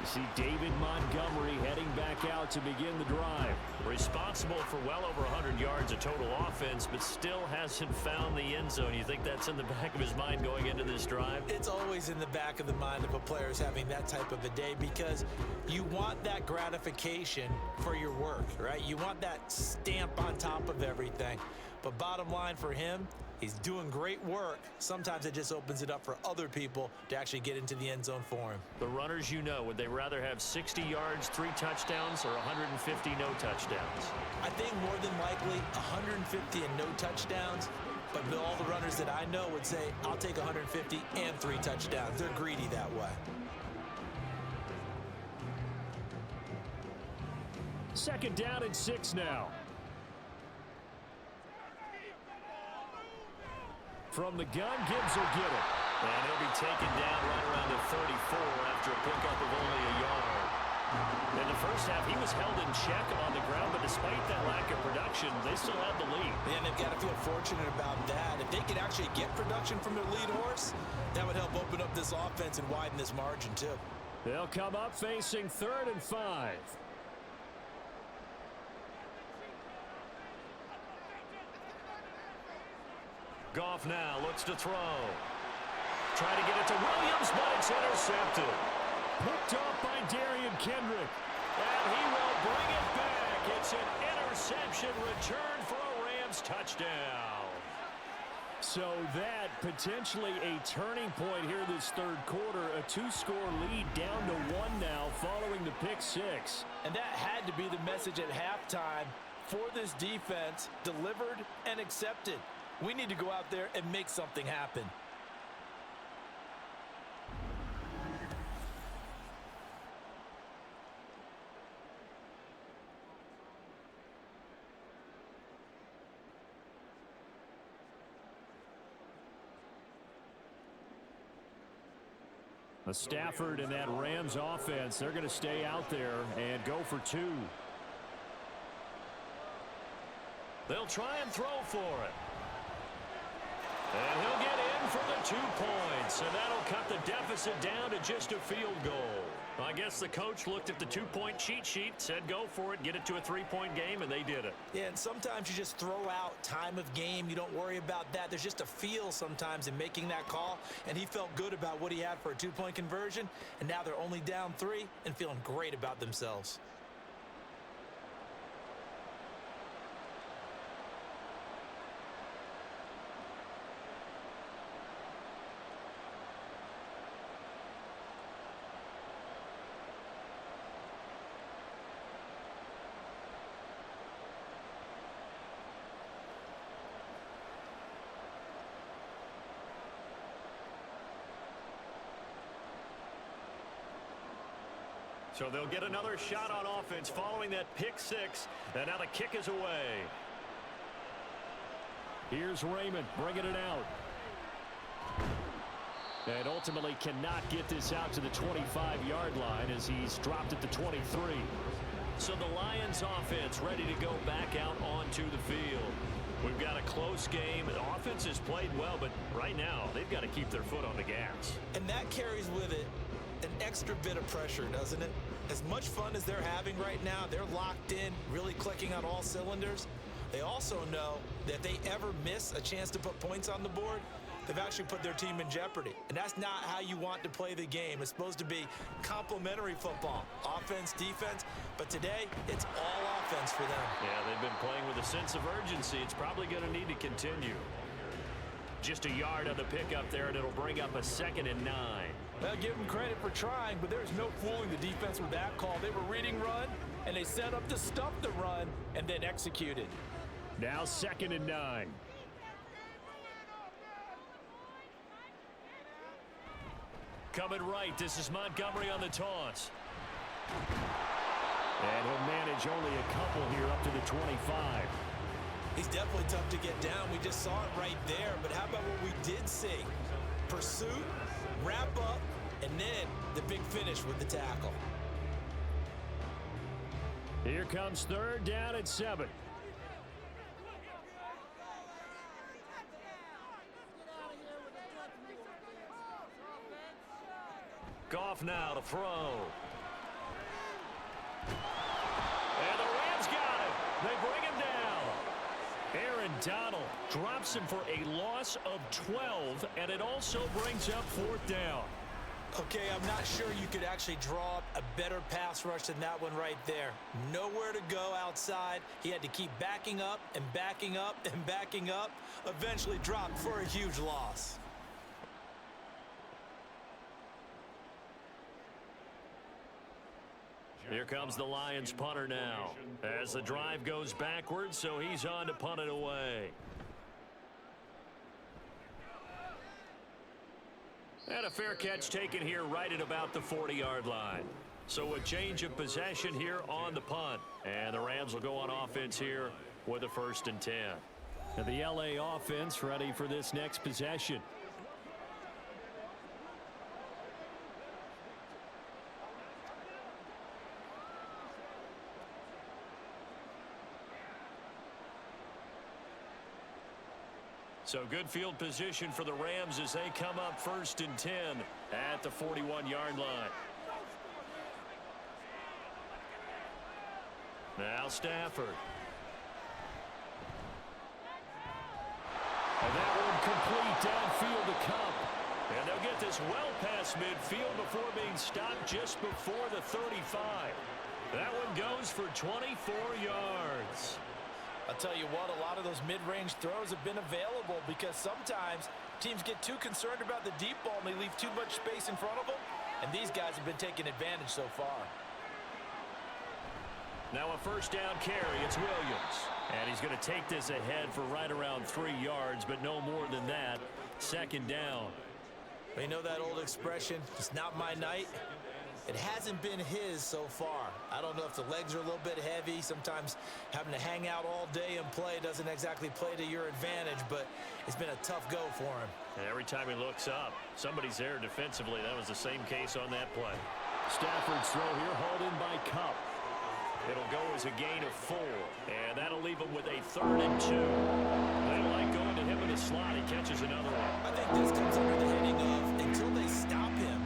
You see David Montgomery heading back out to begin the drive. Responsible for well over 100 yards of total offense, but still hasn't found the end zone. You think that's in the back of his mind going into this drive? It's always in the back of the mind of a player is having that type of a day because you want that gratification for your work, right? You want that stamp on top of everything. But bottom line for him, he's doing great work. Sometimes it just opens it up for other people to actually get into the end zone for him. The runners, you know, would they rather have 60 yards, 3 touchdowns, or 150 no touchdowns? I think more than likely 150 and no touchdowns. But all the runners that I know would say, I'll take 150 and 3 touchdowns. They're greedy that way. Second down and 6 now. From the gun, Gibbs will get it. And he'll be taken down right around the 34 after a pickup of only a yard. In the first half, he was held in check on the ground, but despite that lack of production, they still had the lead. And they've got to feel fortunate about that. If they could actually get production from their lead horse, that would help open up this offense and widen this margin, too. They'll come up facing 3rd and 5. Goff now looks to throw. Try to get it to Williams, but it's intercepted. Picked off by Darian Kendrick. And he will bring it back. It's an interception return for a Rams touchdown. So that potentially a turning point here this third quarter. A 2-score lead down to 1 now following the pick 6. And that had to be the message at halftime for this defense, delivered and accepted. We need to go out there and make something happen. Stafford and that Rams offense, they're going to stay out there and go for 2. They'll try and throw for it. And he'll get in for the 2 points, and that'll cut the deficit down to just a field goal. I guess the coach looked at the 2-point cheat sheet, said go for it, get it to a 3-point game, and they did it. Yeah, and sometimes you just throw out time of game. You don't worry about that. There's just a feel sometimes in making that call, and he felt good about what he had for a 2-point conversion, and now they're only down 3 and feeling great about themselves. So they'll get another shot on offense following that pick 6, and now the kick is away. Here's Raymond bringing it out. And ultimately cannot get this out to the 25-yard line as he's dropped at the 23. So the Lions offense ready to go back out onto the field. We've got a close game. The offense has played well, but right now they've got to keep their foot on the gas. And that carries with it an extra bit of pressure, doesn't it? As much fun as they're having right now, they're locked in, really clicking on all cylinders. They also know that if they ever miss a chance to put points on the board, they've actually put their team in jeopardy. And that's not how you want to play the game. It's supposed to be complementary football, offense, defense. But today, it's all offense for them. Yeah, they've been playing with a sense of urgency. It's probably going to need to continue. Just a yard on the pickup there, and it'll bring up a 2nd and 9. Well, give them credit for trying, but there's no fooling the defense with that call. They were reading run, and they set up to stop the run, and then executed. Now 2nd and 9. Coming right, this is Montgomery on the toss. And he'll manage only a couple here up to the 25. He's definitely tough to get down. We just saw it right there. But how about what we did see? Pursuit, wrap up, and then the big finish with the tackle. Here comes third down at 7. Goff now to throw. And the Rams got him. They bring him down. Aaron Donald drops him for a loss of 12, and it also brings up fourth down. Okay, I'm not sure you could actually draw up a better pass rush than that one right there. Nowhere to go outside. He had to keep backing up and backing up and backing up. Eventually dropped for a huge loss. Here comes the Lions punter now. As the drive goes backwards, so he's on to punt it away. And a fair catch taken here right at about the 40-yard line. So a change of possession here on the punt. And the Rams will go on offense here with a 1st and 10. And the LA offense ready for this next possession. So good field position for the Rams as they come up 1st and 10 at the 41-yard line. Now Stafford. And that one complete downfield to Kupp. And they'll get this well past midfield before being stopped just before the 35. That one goes for 24 yards. I'll tell you what, a lot of those mid-range throws have been available because sometimes teams get too concerned about the deep ball and they leave too much space in front of them, and these guys have been taking advantage so far. Now a 1st down carry, it's Williams. And he's going to take this ahead for right around 3 yards, but no more than that. 2nd down. Well, you know that old expression, it's not my night? It hasn't been his so far. I don't know if the legs are a little bit heavy. Sometimes having to hang out all day and play doesn't exactly play to your advantage, but it's been a tough go for him. And every time he looks up, somebody's there defensively. That was the same case on that play. Stafford's throw here hauled in by Kupp. It'll go as a gain of 4, and that'll leave him with a 3rd and 2. They like going to him in the slot. He catches another one. I think this comes under the heading of until they stop him,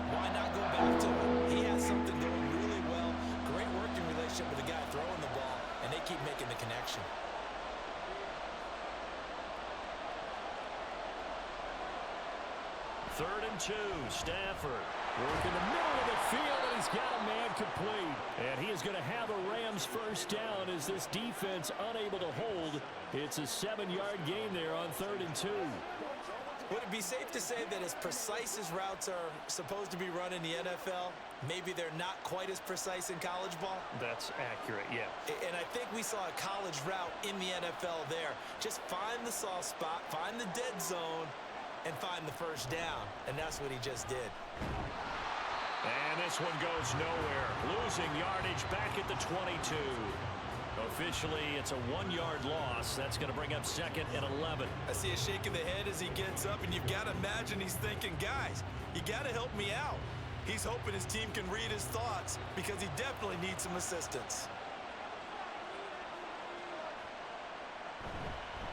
why not go back to him? He has something going really well. Great working relationship with the guy throwing the ball, and they keep making the connection. Third and 2, Stafford. Work in the middle of the field, and he's got a man complete. And he is going to have a Rams 1st down as this defense unable to hold. It's a 7-yard gain there on 3rd and 2. Would it be safe to say that as precise as routes are supposed to be run in the NFL, maybe they're not quite as precise in college ball? That's accurate, yeah. And I think we saw a college route in the NFL there. Just find the soft spot, find the dead zone, and find the 1st down. And that's what he just did. And this one goes nowhere. Losing yardage back at the 22. Officially, it's a 1-yard loss. That's going to bring up 2nd and 11. I see a shake of the head as he gets up, and you've got to imagine he's thinking, guys, you got to help me out. He's hoping his team can read his thoughts because he definitely needs some assistance.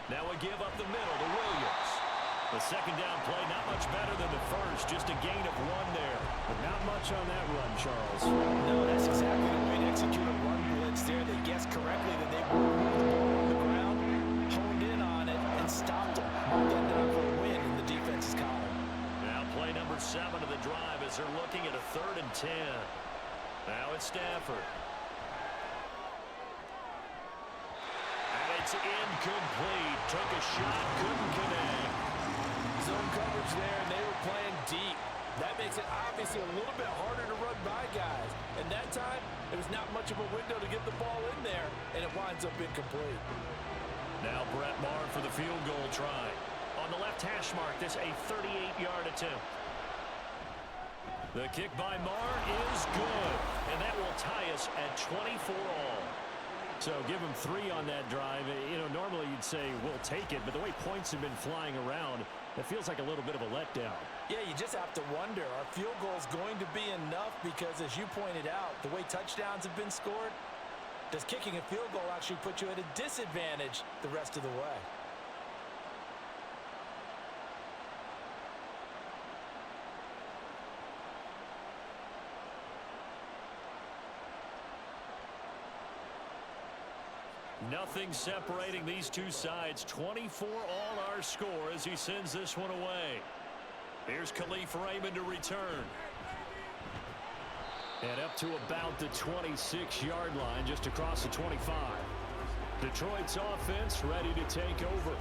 Now a give up the middle to Williams. The 2nd down play, not much better than the 1st, just a gain of 1 there. But not much on that run, Charles. No, that's exactly the way to execute a run blitz there. They guessed correctly that they were moving the ball on the ground, honed in on it, and stopped them. Ended up with a win in the defense's column. Now play number 7 of the drive as they're looking at a 3rd and 10. Now it's Stafford. And it's incomplete. Took a shot, couldn't connect. Zone coverage there, and they were playing deep. That makes it obviously a little bit harder to run by guys. And that time, it was not much of a window to get the ball in there, and it winds up incomplete. Now Brett Maher for the field goal try. On the left hash mark, this a 38-yard attempt. The kick by Maher is good, and that will tie us at 24 all. So give him 3 on that drive. You know, normally you'd say we'll take it, but the way points have been flying around, it feels like a little bit of a letdown. Yeah, you just have to wonder, are field goals going to be enough? Because as you pointed out, the way touchdowns have been scored, Does kicking a field goal actually put you at a disadvantage the rest of the way? Nothing separating these two sides. 24 all our score as he sends this one away. Here's Khalif Raymond to return. And up to about the 26-yard line, just across the 25. Detroit's offense ready to take over.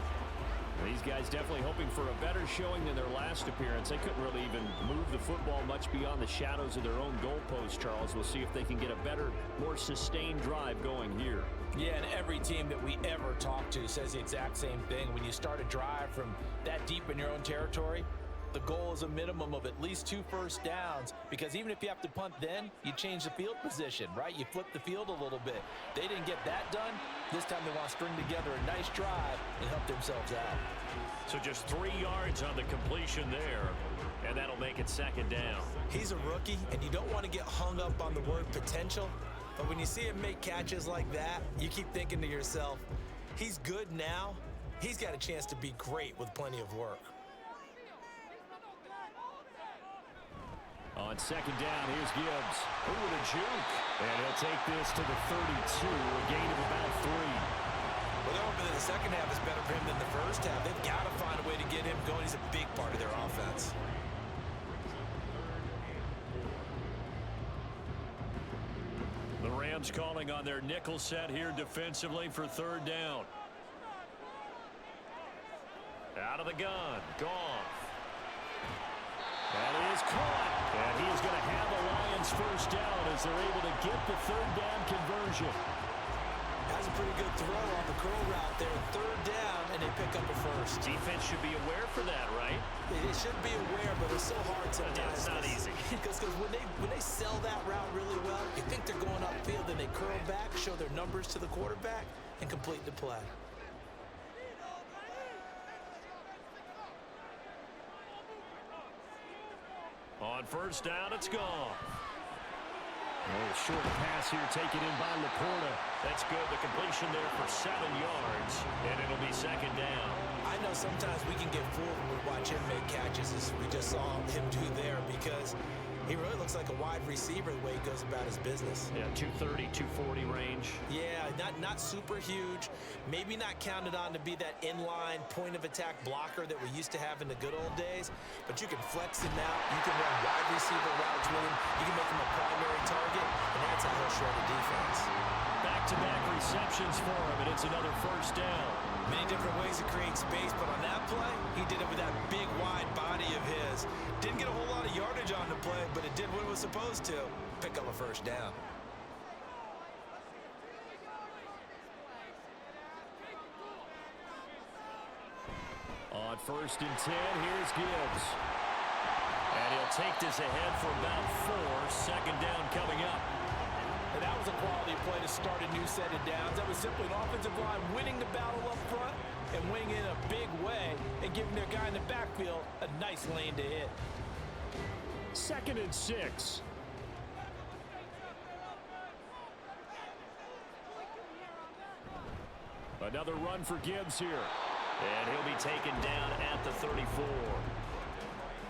These guys definitely hoping for a better showing than their last appearance. They couldn't really even move the football much beyond the shadows of their own goalpost, Charles. We'll see if they can get a better, more sustained drive going here. Yeah, and every team that we ever talk to says the exact same thing. When you start a drive from that deep in your own territory, the goal is a minimum of at least 2 first downs, because even if you have to punt then, you change the field position, right? You flip the field a little bit. They didn't get that done. This time they want to string together a nice drive and help themselves out. So just 3 yards on the completion there, and that'll make it second down. He's a rookie, and you don't want to get hung up on the word potential, but when you see him make catches like that, you keep thinking to yourself, he's good now. He's got a chance to be great with plenty of work. On second down, here's Gibbs. Ooh, with a juke. And he'll take this to the 32, a gain of about 3. Well, they're hoping that the second half is better for him than the first half. They've got to find a way to get him going. He's a big part of their offense. The Rams calling on their nickel set here defensively for third down. Out of the gun, Goff. That is caught. And he is going to have the Lions first down as they're able to get the third down conversion. Has a pretty good throw on the curl route there. Third down, and they pick up a first. Defense should be aware for that, right? They should be aware, but it's so hard sometimes. It's not easy. Because when they sell that route really well, you think they're going upfield, and they curl back, show their numbers to the quarterback, and complete the play. On first down, it's gone. A short pass here taken in by Laporta. That's good. The completion there for 7 yards, and it'll be second down. I know sometimes we can get fooled when we watch him make catches, as we just saw him do there, because he really looks like a wide receiver the way he goes about his business. Yeah, 230, 240 range. Yeah, not super huge. Maybe not counted on to be that inline point-of-attack blocker that we used to have in the good old days, but you can flex him out. You can run wide receiver routes with him. You can make him a primary target, and that's how he'll shred a defense. Back-to-back receptions for him, and it's another first down. Many different ways to create space, but on that play, he did it with that big, wide body of his. Didn't get a whole lot of yardage on the play, but it did what it was supposed to. Pick up a first down. On first and 10, here's Gibbs. And he'll take this ahead for about 4. Second down coming up. And that was a quality play to start a new set of downs. That was simply an offensive line winning the battle up front and winning in a big way and giving their guy in the backfield a nice lane to hit. Second and 6. Another run for Gibbs here. And he'll be taken down at the 34.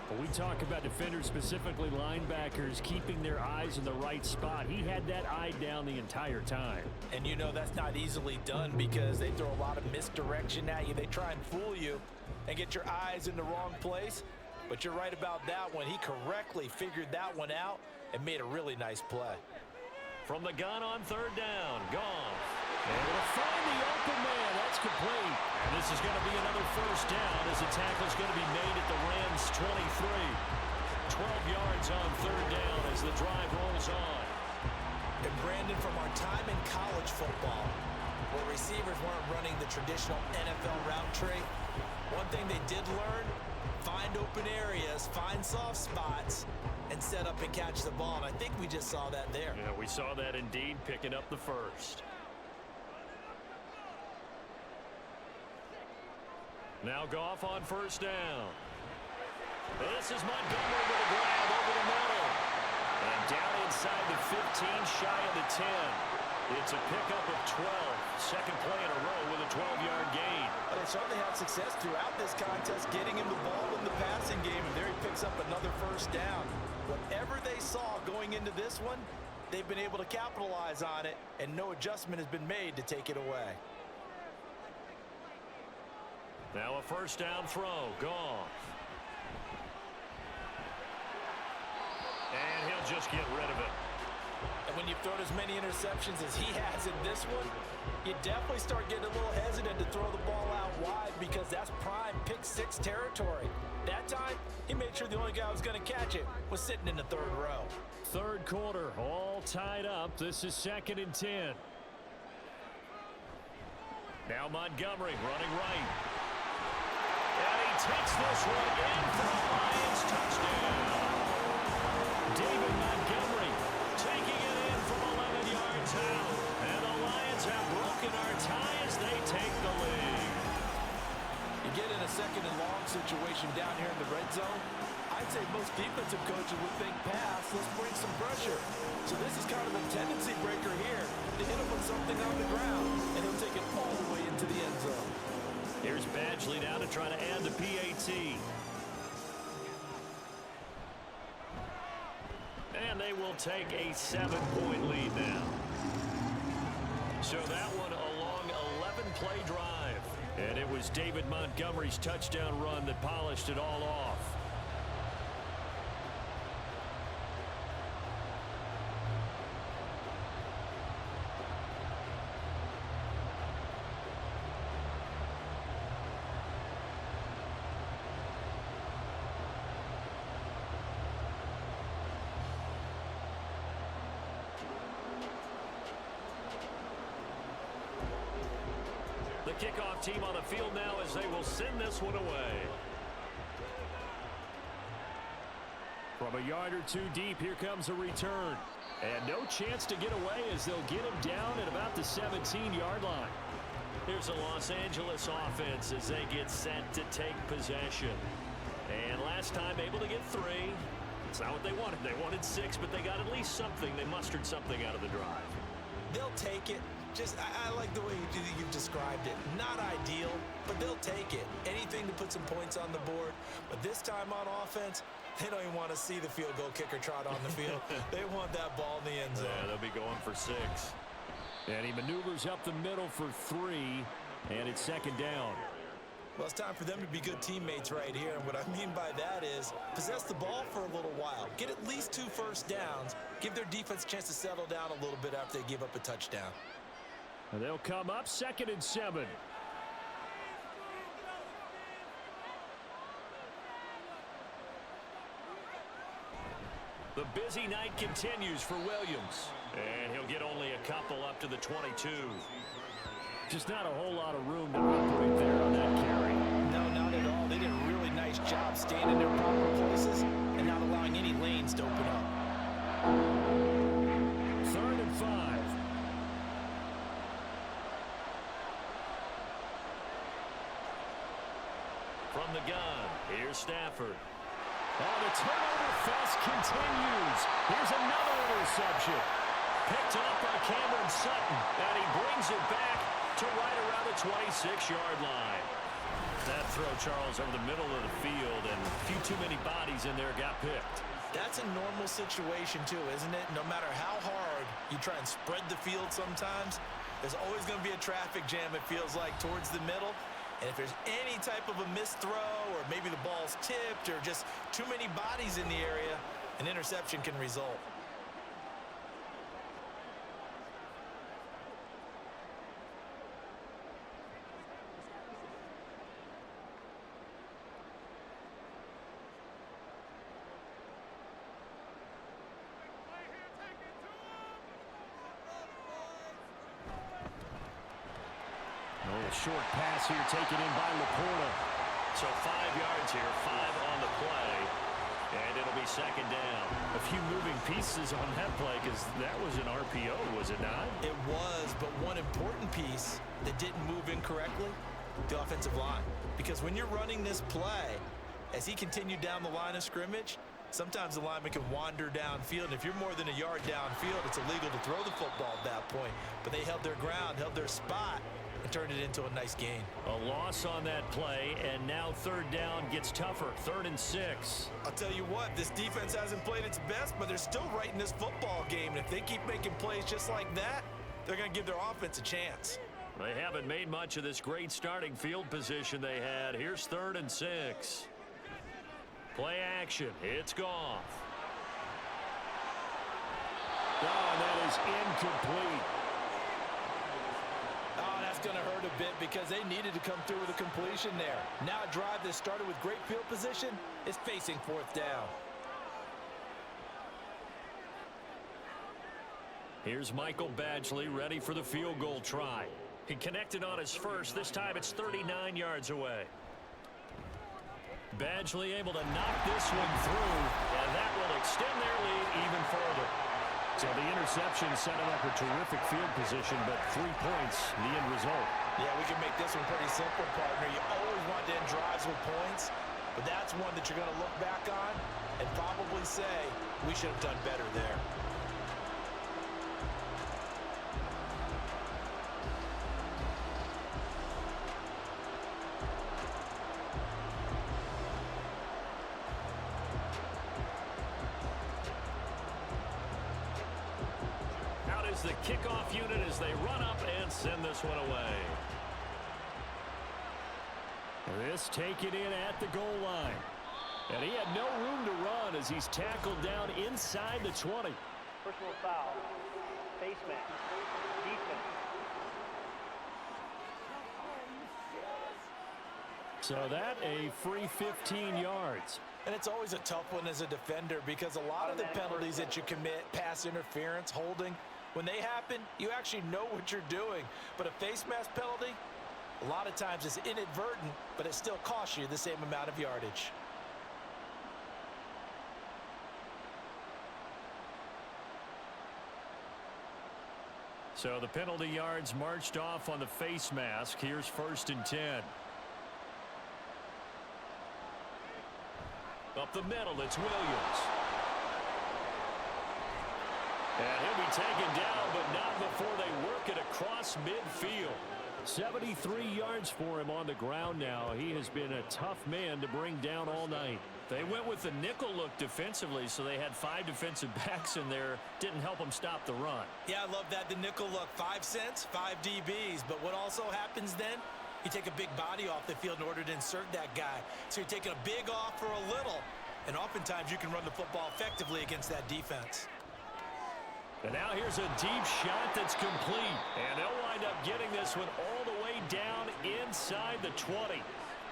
When we talk about defenders, specifically linebackers, keeping their eyes in the right spot, he had that eye down the entire time. And you know that's not easily done because they throw a lot of misdirection at you. They try and fool you and get your eyes in the wrong place. But you're right about that one. He correctly figured that one out and made a really nice play. From the gun on third down, Goff. Able to find the open man. That's complete. And this is going to be another first down as the tackle's going to be made at the Rams' 23. 12 yards on third down as the drive rolls on. And Brandon, from our time in college football, where receivers weren't running the traditional NFL route tree, one thing they did learn, find open areas, find soft spots, and set up and catch the ball. And I think we just saw that there. Yeah, we saw that indeed, picking up the first. Now Goff on first down. This is Montgomery with a grab over the middle. And down inside the 15, shy of the 10. It's a pickup of 12. Second play in a row with a 12-yard gain. But they certainly had success throughout this contest getting him the ball in the passing game, and there he picks up another first down. Whatever they saw going into this one, they've been able to capitalize on it, and no adjustment has been made to take it away. Now a first down throw. Goff. And he'll just get rid of it. And when you've thrown as many interceptions as he has in this one, you definitely start getting a little hesitant to throw the ball out wide because that's prime pick-six territory. That time, he made sure the only guy who was going to catch it was sitting in the third row. Third quarter, all tied up. This is 2nd and 10. Now Montgomery running right. And he takes this one in for a Lions touchdown. David Montgomery Taking it in from 11 yards out. And the Lions have broken our tie as they take the lead. You get in a second and long situation down here in the red zone, I'd say most defensive coaches would think pass, let's bring some pressure. So this is kind of a tendency breaker here to hit him with something on the ground, and he'll take it all the way into the end zone. Here's Badgley now to try to add the PAT. And they will take a 7-point lead now. So that one a long 11-play drive. And it was David Montgomery's touchdown run that polished it all off. The kickoff team on the field now as they will send this one away. from a yard or two deep. Here comes a return. And no chance to get away as they'll get him down at about the 17-yard line. Here's the Los Angeles offense as they get set to take possession. And last time able to get 3. It's not what they wanted. They wanted 6, but they got at least something. They mustered something out of the drive. They'll take it. Just, I like the way you've described it. Not ideal, but they'll take it. Anything to put some points on the board. But this time on offense, they don't even want to see the field goal kicker trot on the field. They want that ball in the end zone. Yeah, they'll be going for 6. And he maneuvers up the middle for 3, and it's second down. Well, it's time for them to be good teammates right here. And what I mean by that is possess the ball for a little while. Get at least 2 first downs. Give their defense a chance to settle down a little bit after they give up a touchdown. And they'll come up 2nd and 7. The busy night continues for Williams. And he'll get only a couple up to the 22. Just not a whole lot of room to operate there on that carry. No, not at all. They did a really nice job staying in their proper places and not allowing any lanes to open up. 3rd and 5. From the gun, here's Stafford. Oh, the turnover fest continues. Here's another interception. Picked up by Cameron Sutton, and he brings it back to right around the 26-yard line. That throw, Charles, over the middle of the field, and a few too many bodies in there got picked. That's a normal situation, too, isn't it? No matter how hard you try and spread the field sometimes, there's always going to be a traffic jam, it feels like, towards the middle. And if there's any type of a missed throw or maybe the ball's tipped or just too many bodies in the area, an interception can result. Short pass here taken in by Laporta. So 5 yards here, 5 on the play, and it'll be second down. A few moving pieces on that play because that was an RPO, was it not? It was, but one important piece that didn't move incorrectly, the offensive line. Because when you're running this play, as he continued down the line of scrimmage, Sometimes the lineman can wander downfield, and if you're more than a yard downfield, it's illegal to throw the football at that point. But they held their ground, held their spot, and turned it into a nice gain. A loss on that play, and now third down gets tougher. 3rd and 6. I'll tell you what, this defense hasn't played its best, but they're still right in this football game. And if they keep making plays just like that, they're going to give their offense a chance. They haven't made much of this great starting field position they had. Here's 3rd and 6. Play action. It's Goff. Oh, and that is incomplete. Oh, that's going to hurt a bit because they needed to come through with a completion there. Now a drive that started with great field position is facing 4th down. Here's Michael Badgley ready for the field goal try. He connected on his first. This time it's 39 yards away. Badgley able to knock this one through, and that will extend their lead even further. So the interception set him up a terrific field position, but 3 points, the end result. Yeah, we can make this one pretty simple, partner. You always want to end drives with points, but that's one that you're going to look back on and probably say, we should have done better there. The kickoff unit as they run up and send this one away. This taken in at the goal line. And he had no room to run as he's tackled down inside the 20. Personal foul. Face mask. Defense. So that a free 15 yards. And it's always a tough one as a defender because a lot of the penalties that you commit, pass interference, holding, when they happen, you actually know what you're doing. But a face mask penalty, a lot of times it's inadvertent, but it still costs you the same amount of yardage. So the penalty yards marched off on the face mask. Here's 1st and 10. Up the middle, it's Williams. And he'll be taken down, but not before they work it across midfield. 73 yards for him on the ground now. He has been a tough man to bring down all night. They went with the nickel look defensively, so they had 5 defensive backs in there. Didn't help them stop the run. Yeah, I love that, the nickel look. 5 cents, 5 DBs. But what also happens then? You take a big body off the field in order to insert that guy. So you're taking a big off for a little. And oftentimes you can run the football effectively against that defense. And now here's a deep shot that's complete. And they'll wind up getting this one all the way down inside the 20.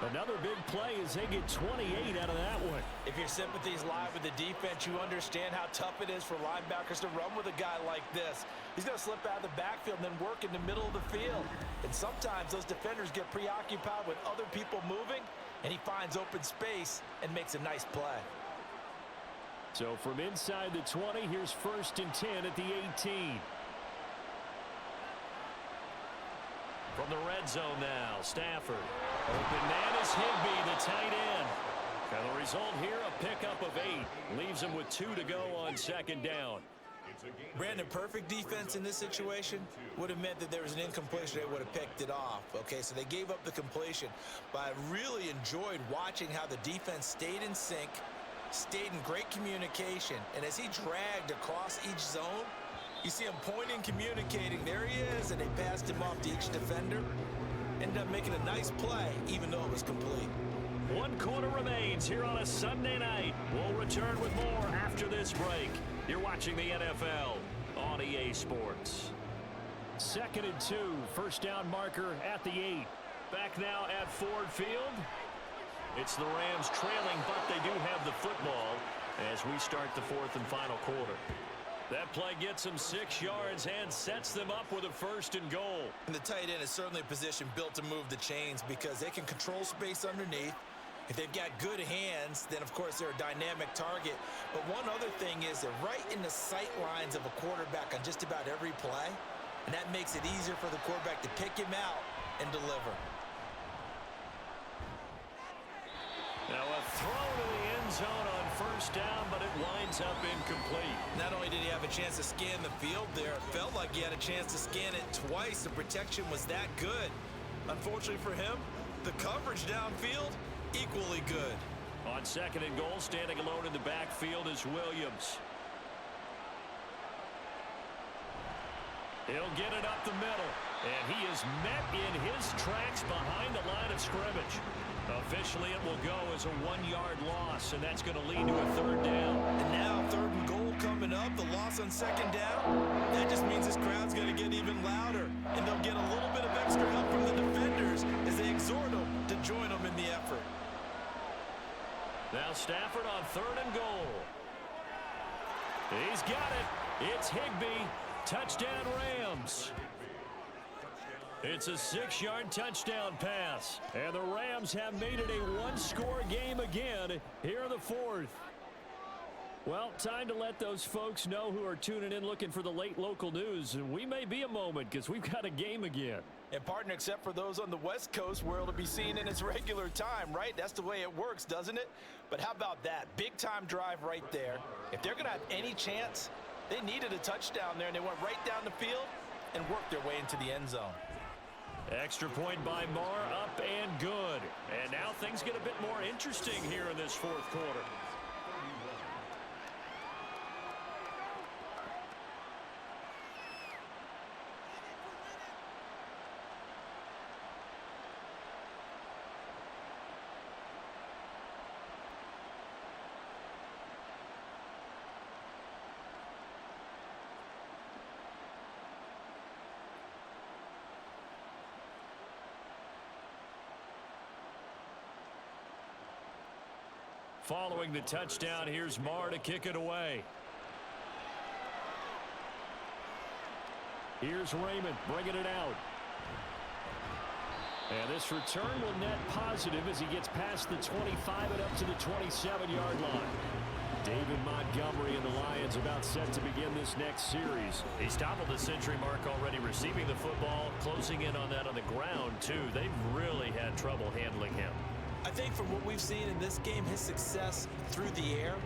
Another big play as they get 28 out of that one. If your sympathies lie with the defense, you understand how tough it is for linebackers to run with a guy like this. He's going to slip out of the backfield and then work in the middle of the field. And sometimes those defenders get preoccupied with other people moving, and he finds open space and makes a nice play. So from inside the 20, here's 1st and 10 at the 18. From the red zone now, Stafford. Open man is Higbee, the tight end. And the result here, a pickup of 8. Leaves him with 2 to go on 2nd down. Brandon, perfect defense in this situation would have meant that there was an incompletion. They would have picked it off. Okay, so they gave up the completion. But I really enjoyed watching how the defense stayed in sync, stayed in great communication. And as he dragged across each zone, you see him pointing, communicating. There he is, and they passed him off to each defender. Ended up making a nice play, even though it was complete. 1 quarter remains here on a Sunday night. We'll return with more after this break. You're watching the NFL on EA Sports. 2nd and 2, 1st down marker at the 8. Back now at Ford Field. It's the Rams trailing, but they do have the football as we start the 4th and final quarter. That play gets them 6 yards and sets them up with a 1st and goal. And the tight end is certainly a position built to move the chains because they can control space underneath. If they've got good hands, then of course they're a dynamic target. But one other thing is they're right in the sight lines of a quarterback on just about every play. And that makes it easier for the quarterback to pick him out and deliver. Now a throw to the end zone on first down, but it winds up incomplete. Not only did he have a chance to scan the field there, it felt like he had a chance to scan it twice. The protection was that good. Unfortunately for him, the coverage downfield, equally good. On 2nd and goal, standing alone in the backfield is Williams. He'll get it up the middle, and he is met in his tracks behind the line of scrimmage. Officially, it will go as a 1-yard loss, and that's going to lead to a 3rd down. And now 3rd and goal coming up, the loss on 2nd down. That just means this crowd's going to get even louder, and they'll get a little bit of extra help from the defenders as they exhort them to join them in the effort. Now Stafford on 3rd and goal. He's got it. It's Higbee. Touchdown Rams. It's a 6-yard touchdown pass. And the Rams have made it a 1-score game again here in the 4th. Well, time to let those folks know who are tuning in looking for the late local news. And we may be a moment because we've got a game again. And partner, except for those on the West Coast where it'll be seen in its regular time, right? That's the way it works, doesn't it? But how about that? Big time drive right there. If they're going to have any chance, they needed a touchdown there, and they went right down the field and worked their way into the end zone. Extra point by Marr, up and good. And now things get a bit more interesting here in this 4th quarter. Following the touchdown, here's Marr to kick it away. Here's Raymond bringing it out. And this return will net positive as he gets past the 25 and up to the 27-yard line. David Montgomery and the Lions about set to begin this next series. He's toppled the century mark already receiving the football, closing in on that on the ground, too. They've really had trouble handling him. I think from what we've seen in this game, his success through the air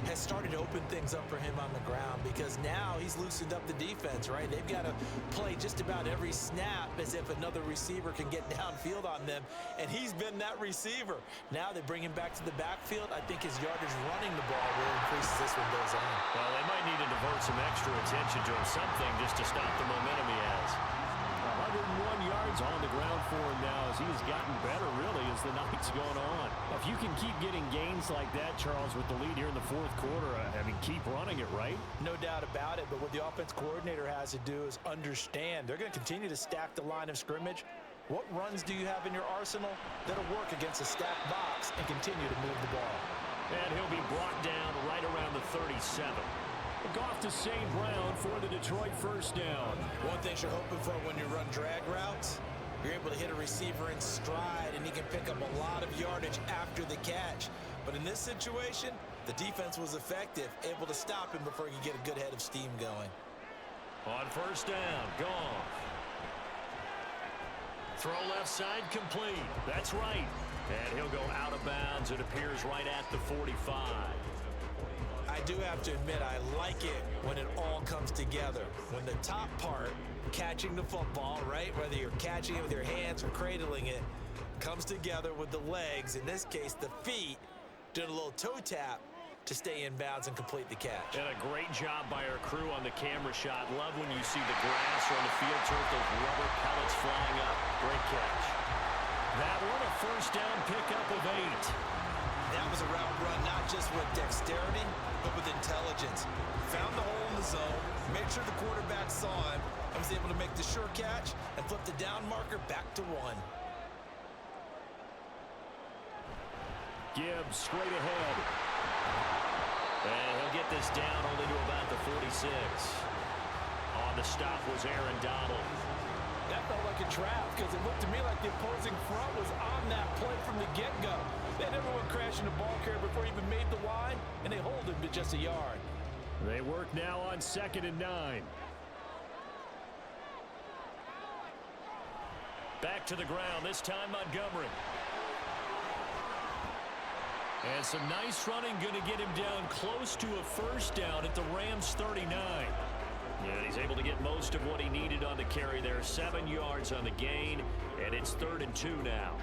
has started to open things up for him on the ground, because now he's loosened up the defense, right? They've got to play just about every snap as if another receiver can get downfield on them, and he's been that receiver. Now they bring him back to the backfield. I think his yardage running the ball will increase as this one goes on. Well, they might need to divert some extra attention to him, something just to stop the momentum he has. 101 yards on the ground for him now as he has gotten better, really, as the night's gone on. If you can keep getting gains like that, Charles, with the lead here in the 4th quarter, I mean, keep running it, right? No doubt about it, but what the offense coordinator has to do is understand they're going to continue to stack the line of scrimmage. What runs do you have in your arsenal that'll work against a stacked box and continue to move the ball? And he'll be brought down right around the 37. Goff to St. Brown for the Detroit first down. One thing you're hoping for when you run drag routes, you're able to hit a receiver in stride, and he can pick up a lot of yardage after the catch. But in this situation, the defense was effective, able to stop him before he could get a good head of steam going. On first down, Goff. Throw left side complete. That's right. And he'll go out of bounds. It appears right at the 45. I do have to admit, I like it when it all comes together. When the top part, catching the football, right, whether you're catching it with your hands or cradling it, comes together with the legs, in this case the feet, doing a little toe tap to stay in bounds and complete the catch. And a great job by our crew on the camera shot. Love when you see the grass or on the field turf, those rubber pellets flying up. Great catch. That one, a first down pickup of 8. That was a route run not just with dexterity, but with intelligence. Found the hole in the zone, made sure the quarterback saw him, and was able to make the sure catch and flip the down marker back to 1. Gibbs straight ahead. And he'll get this down only to about the 46. On the stop was Aaron Donald. That felt like a trap because it looked to me like the opposing front was on that play from the get-go. They had everyone crashing the ball carrier before he even made the line, and they hold him to just a yard. They work now on 2nd and 9. Back to the ground, this time Montgomery. And some nice running going to get him down close to a first down at the Rams 39. And he's able to get most of what he needed on the carry there. 7 yards on the gain, and it's 3rd and 2 now.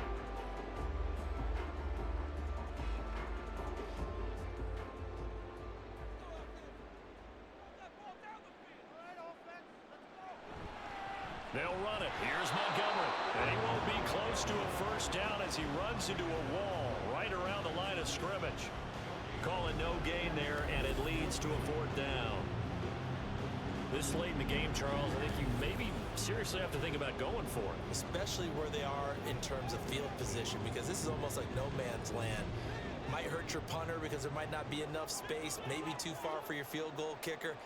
They'll run it. Here's Montgomery. And he won't be close to a first down as he runs into a wall right around the line of scrimmage. Calling no gain there, and it leads to a 4th down. This late in the game, Charles, I think you maybe seriously have to think about going for it. Especially where they are in terms of field position, because this is almost like no man's land. Might hurt your punter because there might not be enough space, maybe too far for your field goal kicker.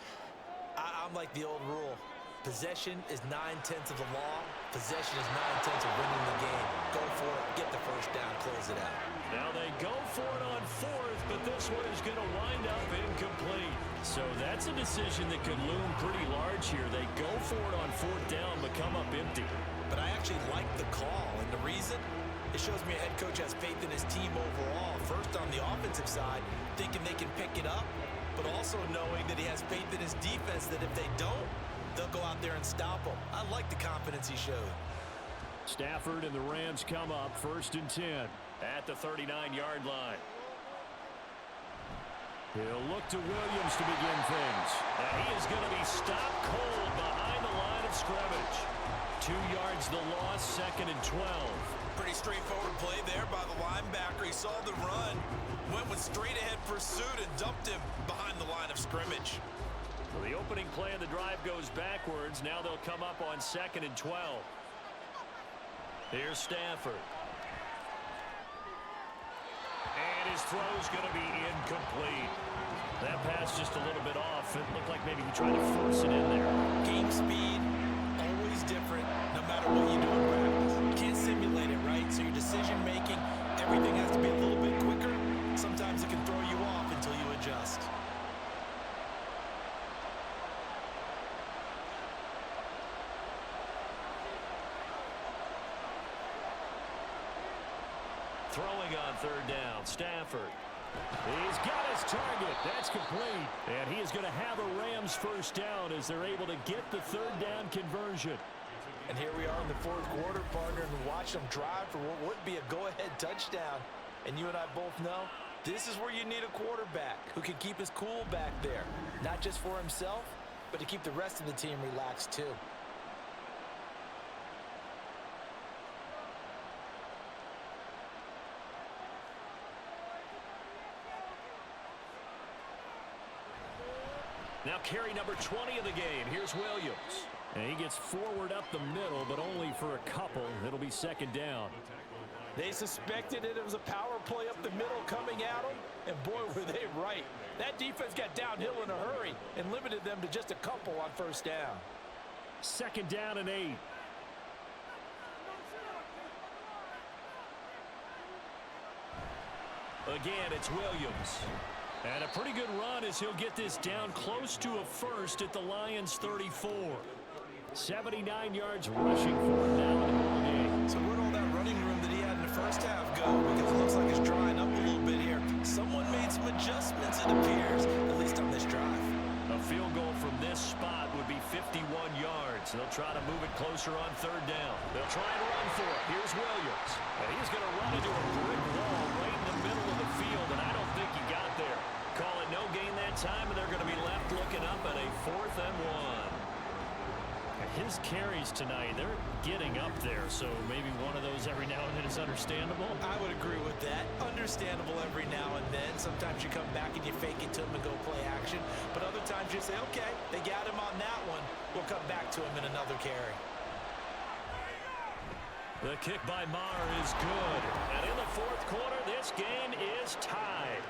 I'm like the old rule. Possession is 9/10 of the law. Possession is 9/10 of winning the game. Go for it, get the first down, close it out. Now they go for it on 4th, but this one is going to wind up incomplete. So that's a decision that could loom pretty large here. They go for it on 4th down, but come up empty. But I actually like the call, and the reason? It shows me a head coach has faith in his team overall. First on the offensive side, thinking they can pick it up, but also knowing that he has faith in his defense that if they don't, they'll go out there and stop them. I like the confidence he showed. Stafford and the Rams come up 1st and 10. At the 39-yard line. He'll look to Williams to begin things. And he is going to be stopped cold behind the line of scrimmage. 2 yards the loss, 2nd and 12. Pretty straightforward play there by the linebacker. He saw the run, went with straight-ahead pursuit, and dumped him behind the line of scrimmage. Well, the opening play of the drive goes backwards. Now they'll come up on 2nd and 12. Here's Stafford. And his throw's going to be incomplete. That pass just a little bit off. It looked like maybe he tried to force it in there. Game speed, always different, no matter what you do in practice. You can't simulate it, right? So your decision-making, everything has to be a little bit quicker. Sometimes it can throw you off until you adjust. Throwing on 3rd down, Stafford. He's got his target. That's complete. And he is going to have a Rams first down as they're able to get the 3rd down conversion. And here we are in the 4th quarter, partner, and watch them drive for what would be a go-ahead touchdown. And you and I both know this is where you need a quarterback who can keep his cool back there. Not just for himself, but to keep the rest of the team relaxed too. Now carry number 20 of the game. Here's Williams. And he gets forward up the middle, but only for a couple. It'll be 2nd down. They suspected it was a power play up the middle coming at them, and boy, were they right. That defense got downhill in a hurry and limited them to just a couple on 1st down. 2nd down and 8. Again, it's Williams. And a pretty good run as he'll get this down close to a first at the Lions 34. 79 yards rushing for him now in the ball game. So where'd all that running room that he had in the first half go? Because it looks like it's drying up a little bit here. Someone made some adjustments, it appears, at least on this drive. A field goal from this spot would be 51 yards. They'll try to move it closer on 3rd down. They'll try and run for it. Here's Williams. And he's going to run into a brick wall right in the middle of the field, and I don't think he got there. Call it no gain that time, and they're going to be left looking up at a 4th and 1. His carries tonight, they're getting up there, so maybe one of those every now and then is understandable. I would agree with that. Understandable every now and then. Sometimes you come back and you fake it to him and go play action. But other times you say, okay, they got him on that one. We'll come back to him in another carry. The kick by Maher is good. And in the 4th quarter, this game is tied.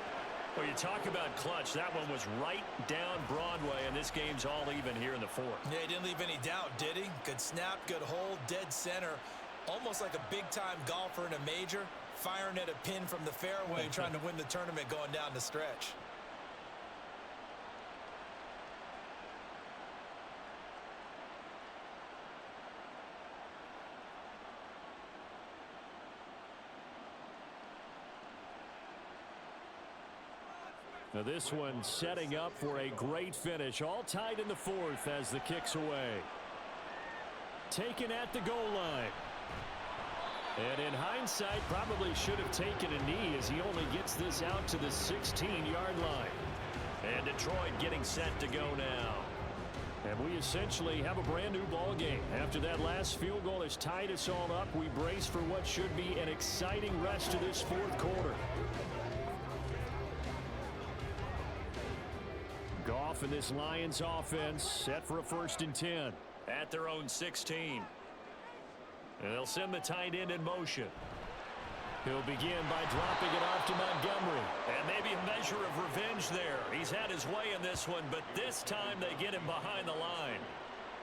Well, you talk about clutch. That one was right down Broadway, and this game's all even here in the 4th. Yeah, he didn't leave any doubt, did he? Good snap, good hold, dead center. Almost like a big-time golfer in a major, firing at a pin from the fairway, trying to win the tournament going down the stretch. Now this one setting up for a great finish. All tied in the fourth as the kick's away. Taken at the goal line. And in hindsight, probably should have taken a knee as he only gets this out to the 16-yard line. And Detroit getting set to go now. And we essentially have a brand new ball game. After that last field goal has tied us all up, we brace for what should be an exciting rest of this fourth quarter. Goff and this Lions offense set for a 1st and 10. At their own 16. And they'll send the tight end in motion. He'll begin by dropping it off to Montgomery. And maybe a measure of revenge there. He's had his way in this one, but this time they get him behind the line.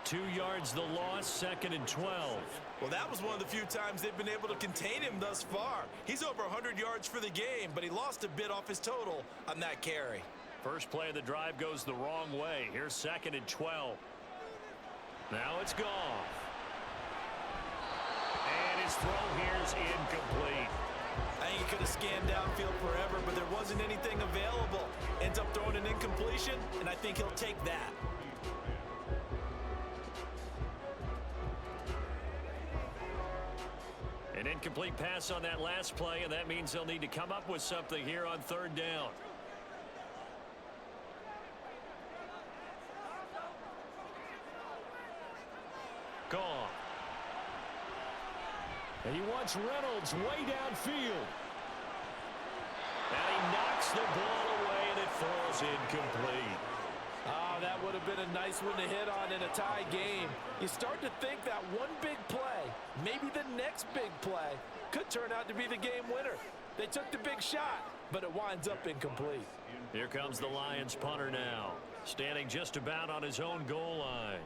2 yards the loss, 2nd and 12. Well, that was one of the few times they've been able to contain him thus far. He's over 100 yards for the game, but he lost a bit off his total on that carry. First play of the drive goes the wrong way. Here's 2nd and 12. Now it's Goff. And his throw here's incomplete. I think he could have scanned downfield forever, but there wasn't anything available. Ends up throwing an incompletion, and I think he'll take that. An incomplete pass on that last play, and that means they'll need to come up with something here on 3rd down. Goff. And he wants Reynolds way downfield. And he knocks the ball away, and it falls incomplete. Oh, that would have been a nice one to hit on in a tie game. You start to think that one big play, maybe the next big play, could turn out to be the game winner. They took the big shot, but it winds up incomplete. Here comes the Lions punter now, standing just about on his own goal line.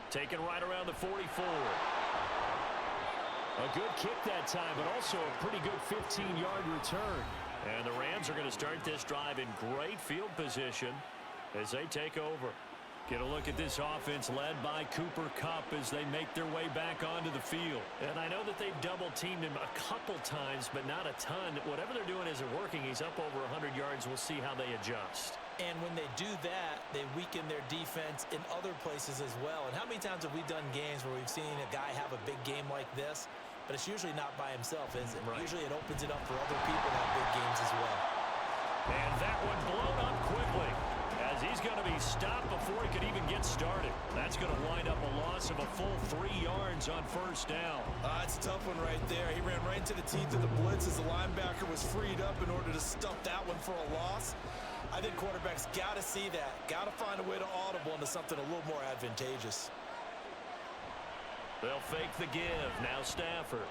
Taken right around the 44. A good kick that time, but also a pretty good 15-yard return. And the Rams are going to start this drive in great field position as they take over. Get a look at this offense led by Cooper Kupp as they make their way back onto the field. And I know that they've double-teamed him a couple times, but not a ton. Whatever they're doing isn't working. He's up over 100 yards. We'll see how they adjust. And when they do that, they weaken their defense in other places as well. And how many times have we done games where we've seen a guy have a big game like this, but it's usually not by himself, is it? Right. Usually it opens it up for other people to have big games as well. And that one blown up quickly as he's going to be stopped before he could even get started. That's going to wind up a loss of a full 3 yards on 1st down. That's a tough one right there. He ran right into the teeth of the blitz as the linebacker was freed up in order to stuff that one for a loss. I think quarterbacks got to see that. Got to find a way to audible into something a little more advantageous. They'll fake the give. Now Stafford.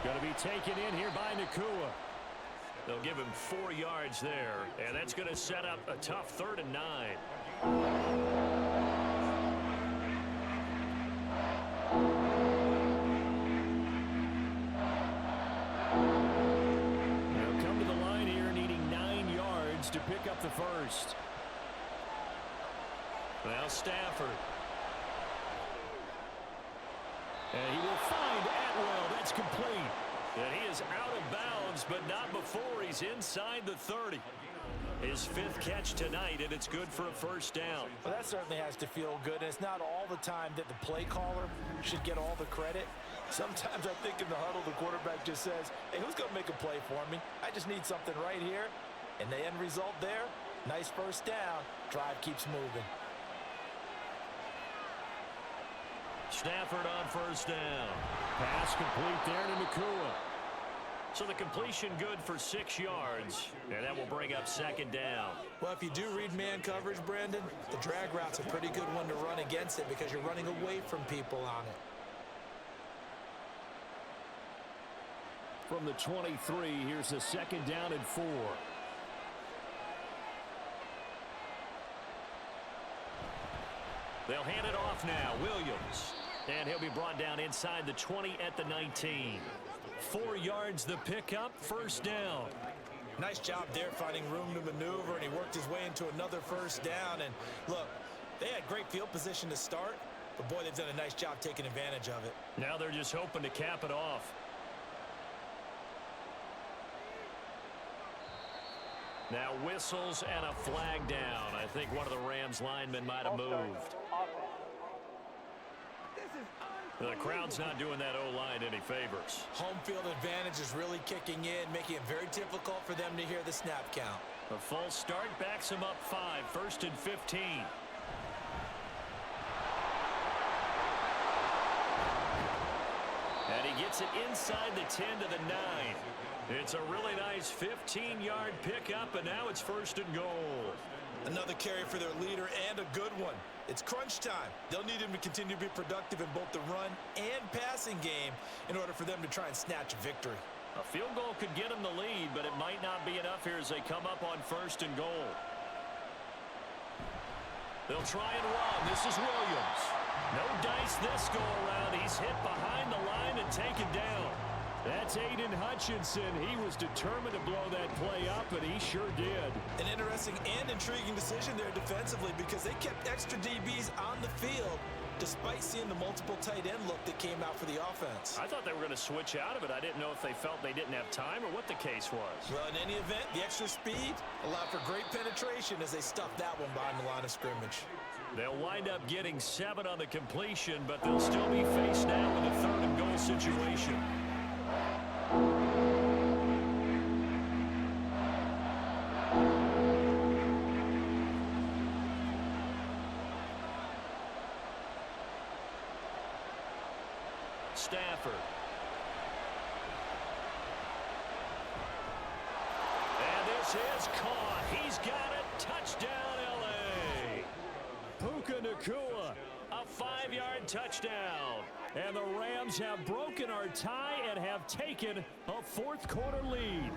Going to be taken in here by Nacua. They'll give him 4 yards there, and that's going to set up a tough 3rd and 9. They'll come to the line here needing 9 yards to pick up the first. Now Stafford. And he will find Atwell. That's complete. And he is out of bounds, but not before he's inside the 30. His 5th catch tonight, and it's good for a 1st down. Well, that certainly has to feel good. And it's not all the time that the play caller should get all the credit. Sometimes I think in the huddle, the quarterback just says, hey, who's going to make a play for me? I just need something right here. And the end result there, nice 1st down. Drive keeps moving. Stafford on 1st down. Pass complete there to Nacua. So the completion good for 6 yards, and that will bring up 2nd down. Well, if you do read man coverage, Brandon, the drag route's a pretty good one to run against it because you're running away from people on it. From the 23, here's a 2nd down and 4. They'll hand it off now. Williams. And he'll be brought down inside the 20 at the 19. 4 yards the pickup, 1st down. Nice job there finding room to maneuver, and he worked his way into another 1st down. And look, they had great field position to start, but boy, they've done a nice job taking advantage of it. Now they're just hoping to cap it off. Now whistles and a flag down. I think one of the Rams linemen might have moved. The crowd's not doing that O-line any favors. Home field advantage is really kicking in, making it very difficult for them to hear the snap count. A false start backs him up 5, 1st and 15. And he gets it inside the 10 to the 9. It's a really nice 15-yard pickup, and now it's 1st and goal. Another carry for their leader and a good one. It's crunch time. They'll need him to continue to be productive in both the run and passing game in order for them to try and snatch a victory. A field goal could get them the lead, but it might not be enough here as they come up on 1st and goal. They'll try and run. This is Williams. No dice this go around. He's hit behind the line and taken down. That's Aiden Hutchinson. He was determined to blow that play up, and he sure did. An interesting and intriguing decision there defensively because they kept extra DBs on the field despite seeing the multiple tight end look that came out for the offense. I thought they were going to switch out of it. I didn't know if they felt they didn't have time or what the case was. Well, in any event, the extra speed allowed for great penetration as they stuffed that one behind the line of scrimmage. They'll wind up getting 7 on the completion, but they'll still be faced now with a 3rd and goal situation. Stafford. And this is caught. He's got it. Touchdown, L.A. Puka Nacua. A 5-yard touchdown. And the Rams have broken our tie and have taken a 4th quarter lead.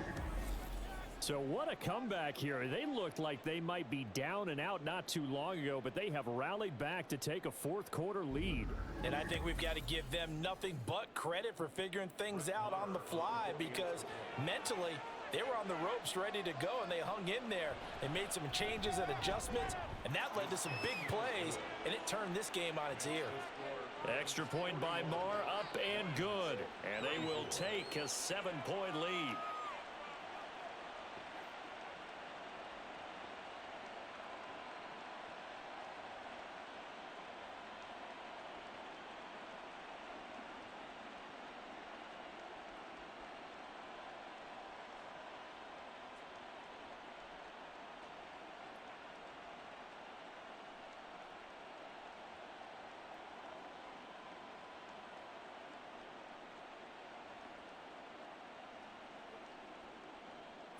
So what a comeback here. They looked like they might be down and out not too long ago, but they have rallied back to take a 4th quarter lead. And I think we've got to give them nothing but credit for figuring things out on the fly because mentally they were on the ropes ready to go and they hung in there. They made some changes and adjustments, and that led to some big plays, and it turned this game on its ear. Extra point by Marr, up and good. And they will take a 7-point lead.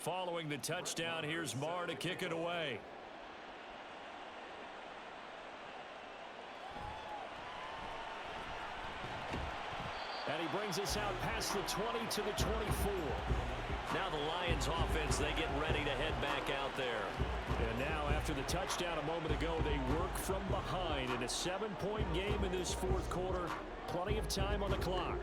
Following the touchdown, here's Marr to kick it away. And he brings us out past the 20 to the 24. Now the Lions offense, they get ready to head back out there. And now after the touchdown a moment ago, they work from behind in a 7-point game in this 4th quarter. Plenty of time on the clock.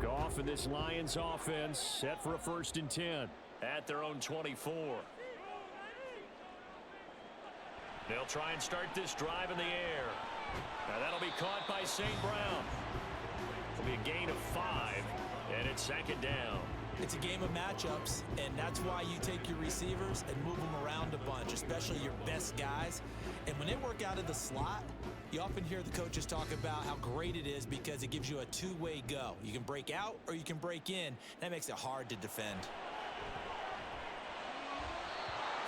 Goff and this Lions offense set for a 1st and 10. At their own 24. They'll try and start this drive in the air. Now that'll be caught by St. Brown. It'll be a gain of 5, and it's 2nd down. It's a game of matchups, and that's why you take your receivers and move them around a bunch, especially your best guys. And when they work out of the slot, you often hear the coaches talk about how great it is because it gives you a two-way go. You can break out or you can break in. That makes it hard to defend.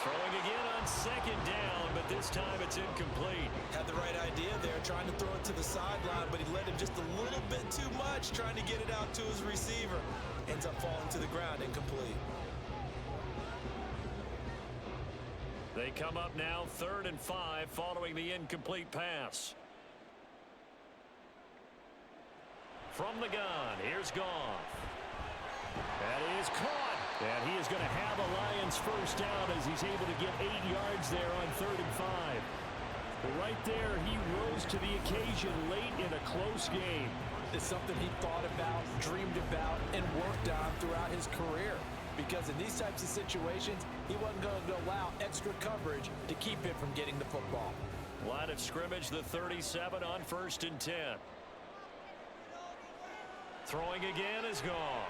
Throwing again on 2nd down, but this time it's incomplete. Had the right idea there, trying to throw it to the sideline, but he led him just a little bit too much, trying to get it out to his receiver. Ends up falling to the ground, incomplete. They come up now 3rd and 5 following the incomplete pass. From the gun, here's Goff. That is caught. And he is going to have a Lions 1st down as he's able to get 8 yards there on 3rd and 5. But right there, he rose to the occasion late in a close game. It's something he thought about, dreamed about, and worked on throughout his career. Because in these types of situations, he wasn't going to allow extra coverage to keep him from getting the football. Line of scrimmage, the 37 on 1st and 10. Throwing again is Goff.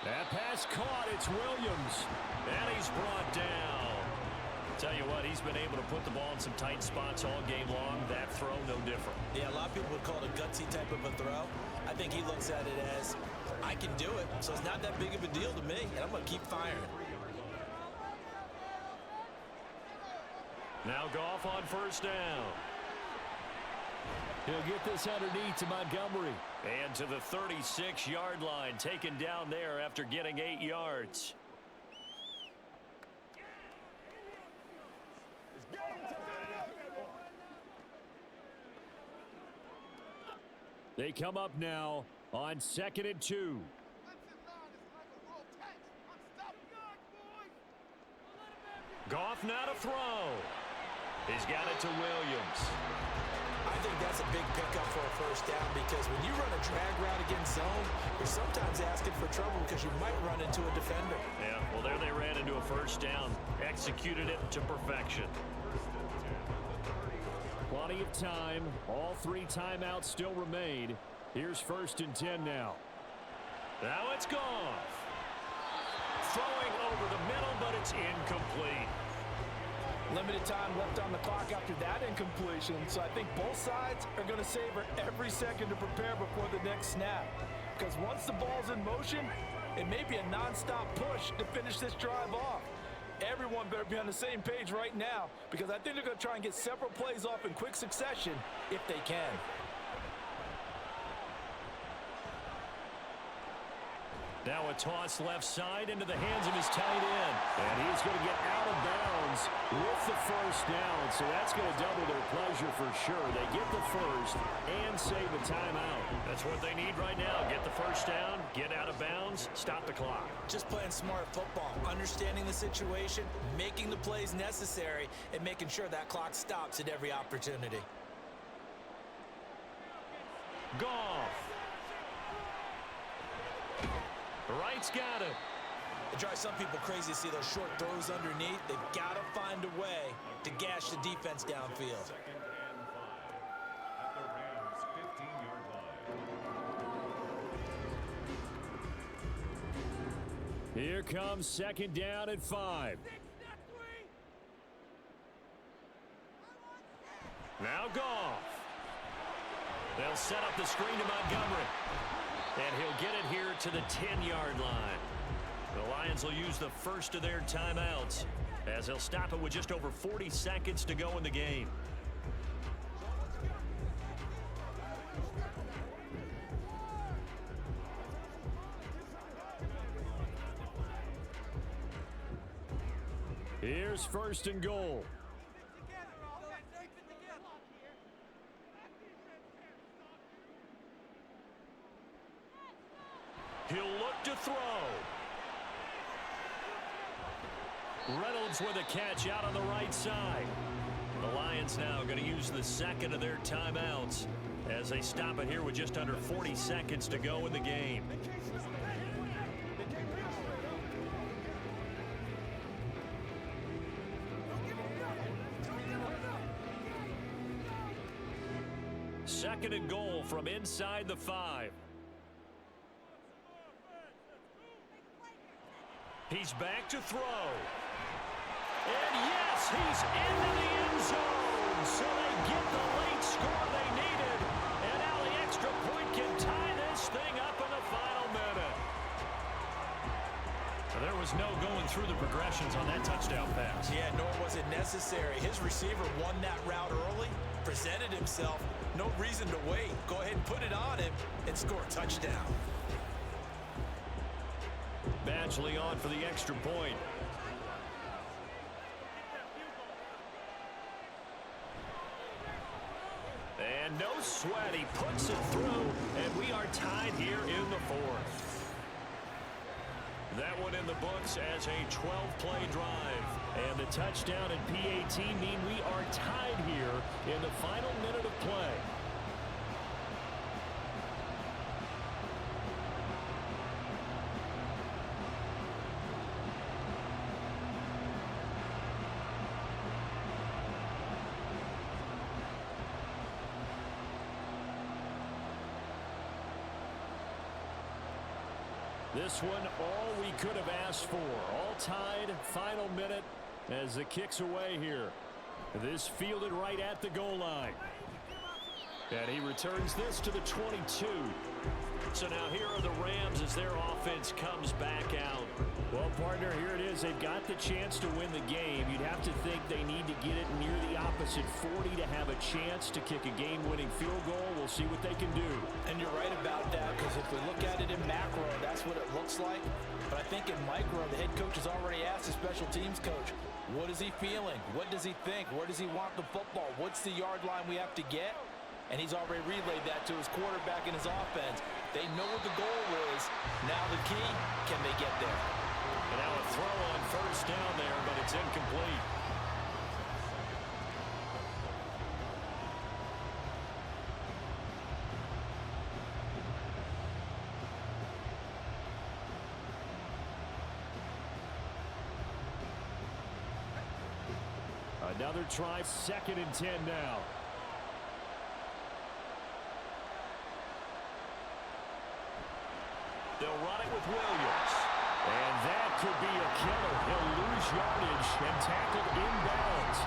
That pass caught. It's Williams. And he's brought down. Tell you what, he's been able to put the ball in some tight spots all game long. That throw, no different. Yeah, a lot of people would call it a gutsy type of a throw. I think he looks at it as, I can do it, so it's not that big of a deal to me, and I'm going to keep firing. Now Goff on first down. He'll get this underneath to Montgomery. And to the 36-yard line, taken down there after getting 8 yards. They come up now on 2nd and 2. Goff now to throw. He's got it to Williams. I think that's a big pickup for a first down because when you run a drag route against zone, you're sometimes asking for trouble because you might run into a defender. Yeah, well, there they ran into a first down. Executed it to perfection. Plenty of time. All 3 timeouts still remain. Here's 1st and 10 now. Now it's Goff. Throwing over the middle, but it's incomplete. Limited time left on the clock after that incompletion, so I think both sides are going to savor every second to prepare before the next snap. Because once the ball's in motion, it may be a non-stop push to finish this drive off. Everyone better be on the same page right now because I think they're going to try and get several plays off in quick succession if they can. Now a toss left side into the hands of his tight end. And he's going to get out of bounds with the first down. So that's going to double their pleasure for sure. They get the first and save a timeout. That's what they need right now. Get the first down, get out of bounds, stop the clock. Just playing smart football, understanding the situation, making the plays necessary, and making sure that clock stops at every opportunity. Goff. Wright's got it. It drives some people crazy to see those short throws underneath. They've got to find a way to gash the defense downfield. 2nd and 5 at the Rams' 15-yard line. Here comes 2nd down and 5. Now Goff. They'll set up the screen to Montgomery. And he'll get it here to the 10-yard line. The Lions will use the first of their timeouts as they'll stop it with just over 40 seconds to go in the game. Here's 1st and goal. He'll look to throw. Reynolds with a catch out on the right side. The Lions now going to use the second of their timeouts as they stop it here with just under 40 seconds to go in the game. Second and goal from inside the 5. He's back to throw. And yes, he's into the end zone. So they get the late score they needed. And now the extra point can tie this thing up in the final minute. There was no going through the progressions on that touchdown pass. Yeah, nor was it necessary. His receiver won that route early, presented himself. No reason to wait. Go ahead and put it on him and score a touchdown. Badgley on for the extra point. And no sweat, he puts it through, and we are tied here in the 4th. That one in the books as a 12-play drive. And the touchdown and PAT mean we are tied here in the final minute of play. This one, all we could have asked for. All tied, final minute as the kick's away here. This fielded right at the goal line. And he returns this to the 22. So now here are the Rams as their offense comes back out. Well, partner, here it is. They've got the chance to win the game. You'd have to think they need to get it near the opposite 40 to have a chance to kick a game-winning field goal. We'll see what they can do. And you're right about that, because if we look at it in macro, that's what it looks like. But I think in micro, the head coach has already asked the special teams coach, what is he feeling? What does he think? Where does he want the football? What's the yard line we have to get? And he's already relayed that to his quarterback and his offense. They know what the goal is. Now the key, can they get there? And now a throw on first down there, but it's incomplete. Another try, 2nd and 10 now. They'll run it with Williams. And that could be a killer. He'll lose yardage and tackled inbounds.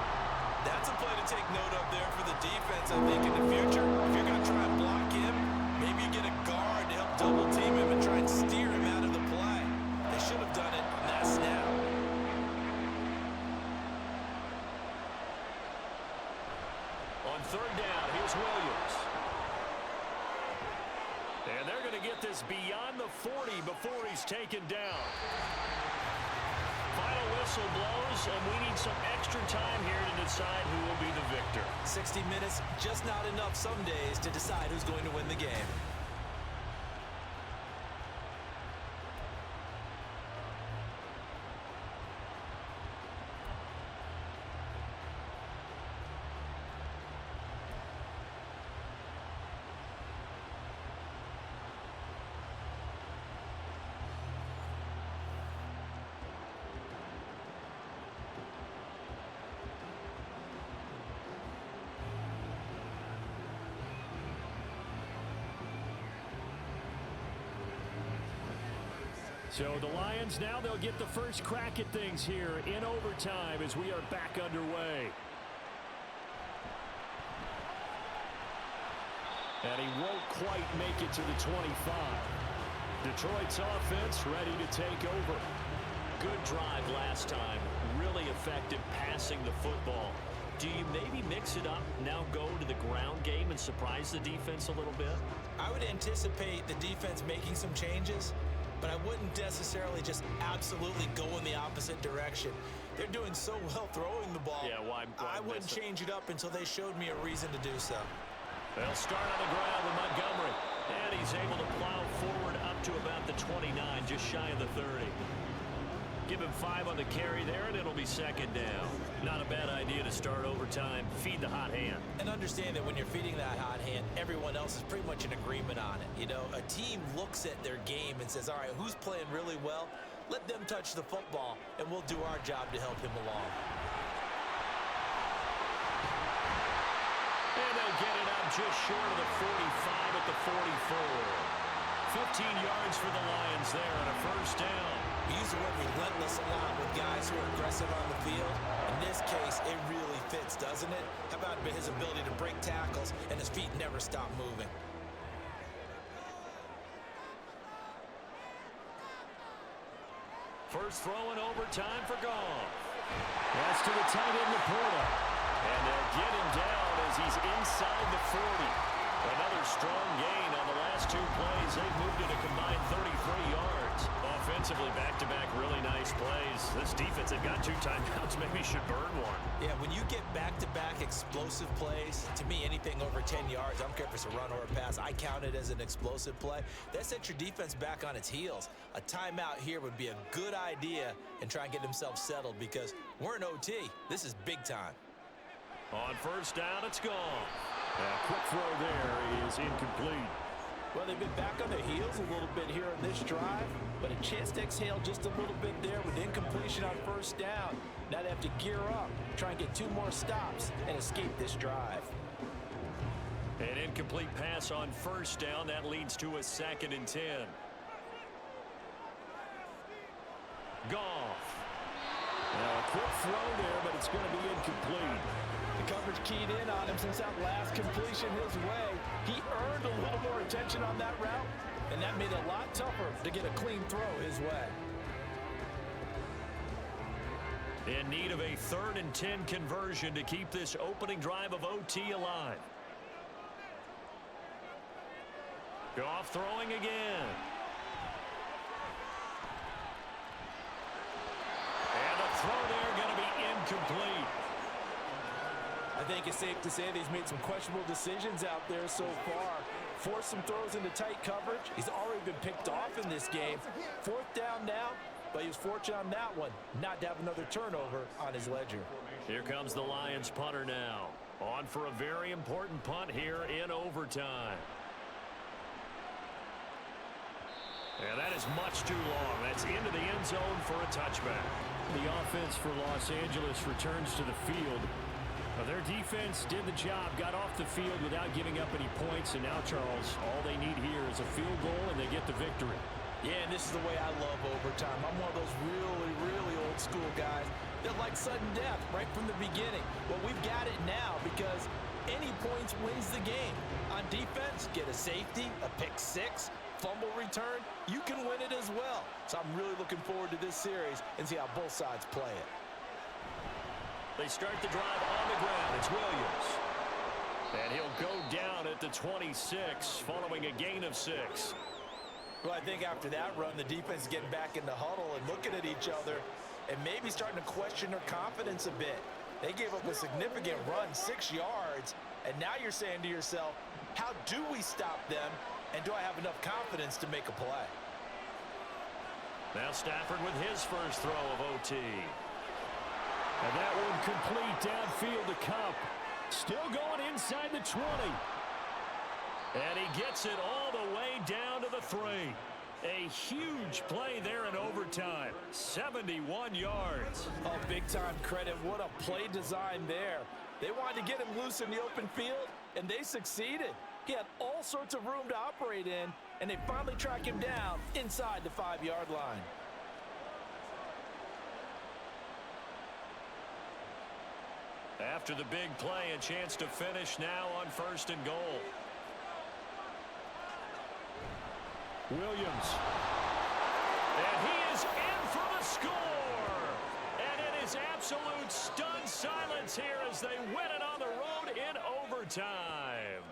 That's a play to take note of there for the defense, I think, in the future. If you're going to try and block him, maybe you get a guard to help double team him and try and steer him out of the play. They should have done it on that snap. On 3rd down, here's Williams. And they're going to get this beyond the 40 before he's taken down. Final whistle blows, and we need some extra time here to decide who will be the victor. 60 minutes, just not enough some days to decide who's going to win the game. So the Lions now, they'll get the first crack at things here in overtime as we are back underway. And he won't quite make it to the 25. Detroit's offense ready to take over. Good drive last time. Really effective passing the football. Do you maybe mix it up, now go to the ground game and surprise the defense a little bit? I would anticipate the defense making some changes, but I wouldn't necessarily just absolutely go in the opposite direction. They're doing so well throwing the ball. Yeah, why I wouldn't change it up until they showed me a reason to do so. They'll start on the ground with Montgomery. And he's able to plow forward up to about the 29, just shy of the 30. Give him 5 on the carry there, and it'll be 2nd down. Not a bad idea to start overtime. Feed the hot hand. And understand that when you're feeding that hot hand, everyone else is pretty much in agreement on it. You know, a team looks at their game and says, all right, who's playing really well? Let them touch the football, and we'll do our job to help him along. And they'll get it up just short of the 45 at the 44. 15 yards for the Lions there on a first down. We use the word relentless a lot with guys who are aggressive on the field. In this case, it really fits, doesn't it? How about his ability to break tackles and his feet never stop moving? First throw in overtime for Goff. That's to the tight end, Laporta. And they'll get him down as he's inside the 40. Another strong gain on the last 2 plays. They've moved it a combined 33 yards. Offensively, back-to-back really nice plays. This defense, they've got 2 timeouts, maybe should burn one. Yeah, when you get back-to-back explosive plays, to me, anything over 10 yards, I don't care if it's a run or a pass, I count it as an explosive play. That sets your defense back on its heels. A timeout here would be a good idea and try and get themselves settled because we're in OT. This is big time. On first down, it's gone. A quick throw there is incomplete. Well, they've been back on their heels a little bit here on this drive, but a chance to exhale just a little bit there with incompletion on first down. Now they have to gear up, try and get 2 more stops, and escape this drive. An incomplete pass on first down. That leads to a 2nd and 10. Goff. Now a quick throw there, but it's going to be incomplete. The coverage keyed in on him since that last completion his way. He earned a little more attention on that route, and that made it a lot tougher to get a clean throw his way. In need of a 3rd and 10 conversion to keep this opening drive of OT alive. Goff throwing again. And the throw there going to be incomplete. I think it's safe to say that he's made some questionable decisions out there so far. Forced some throws into tight coverage. He's already been picked off in this game. 4th down now, but he was fortunate on that one not to have another turnover on his ledger. Here comes the Lions punter now. On for a very important punt here in overtime. And that is much too long. That's into the end zone for a touchback. The offense for Los Angeles returns to the field. Now, their defense did the job, got off the field without giving up any points, and now, Charles, all they need here is a field goal, and they get the victory. Yeah, and this is the way I love overtime. I'm one of those really, really old school guys that like sudden death right from the beginning. Well, we've got it now because any points wins the game. On defense, get a safety, a pick 6, fumble return, you can win it as well. So I'm really looking forward to this series and see how both sides play it. They start the drive on the ground. It's Williams. And he'll go down at the 26 following a gain of 6. Well, I think after that run, the defense is getting back in the huddle and looking at each other and maybe starting to question their confidence a bit. They gave up a significant run, 6 yards, and now you're saying to yourself, how do we stop them, and do I have enough confidence to make a play? Now Stafford with his first throw of OT. And that one complete downfield to Kupp. Still going inside the 20. And he gets it all the way down to the 3. A huge play there in overtime. 71 yards. Oh, big-time credit. What a play design there. They wanted to get him loose in the open field, and they succeeded. He had all sorts of room to operate in, and they finally track him down inside the 5-yard line. After the big play, a chance to finish now on 1st and goal. Williams. And he is in for the score. And it is absolute stunned silence here as they win it on the road in overtime.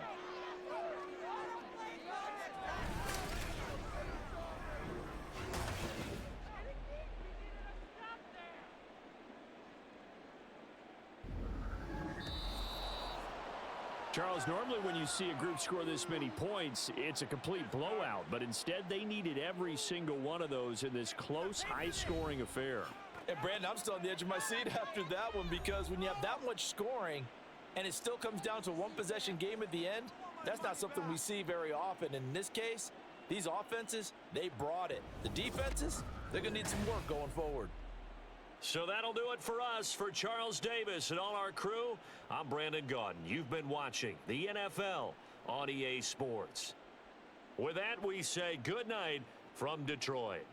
Charles, normally when you see a group score this many points, it's a complete blowout. But instead, they needed every single one of those in this close, high-scoring affair. And, Brandon, I'm still on the edge of my seat after that one because when you have that much scoring and it still comes down to a one-possession game at the end, that's not something we see very often. In this case, these offenses, they brought it. The defenses, they're going to need some work going forward. So that'll do it for us. For Charles Davis and all our crew, I'm Brandon Gaudin. You've been watching the NFL on EA Sports. With that, we say good night from Detroit.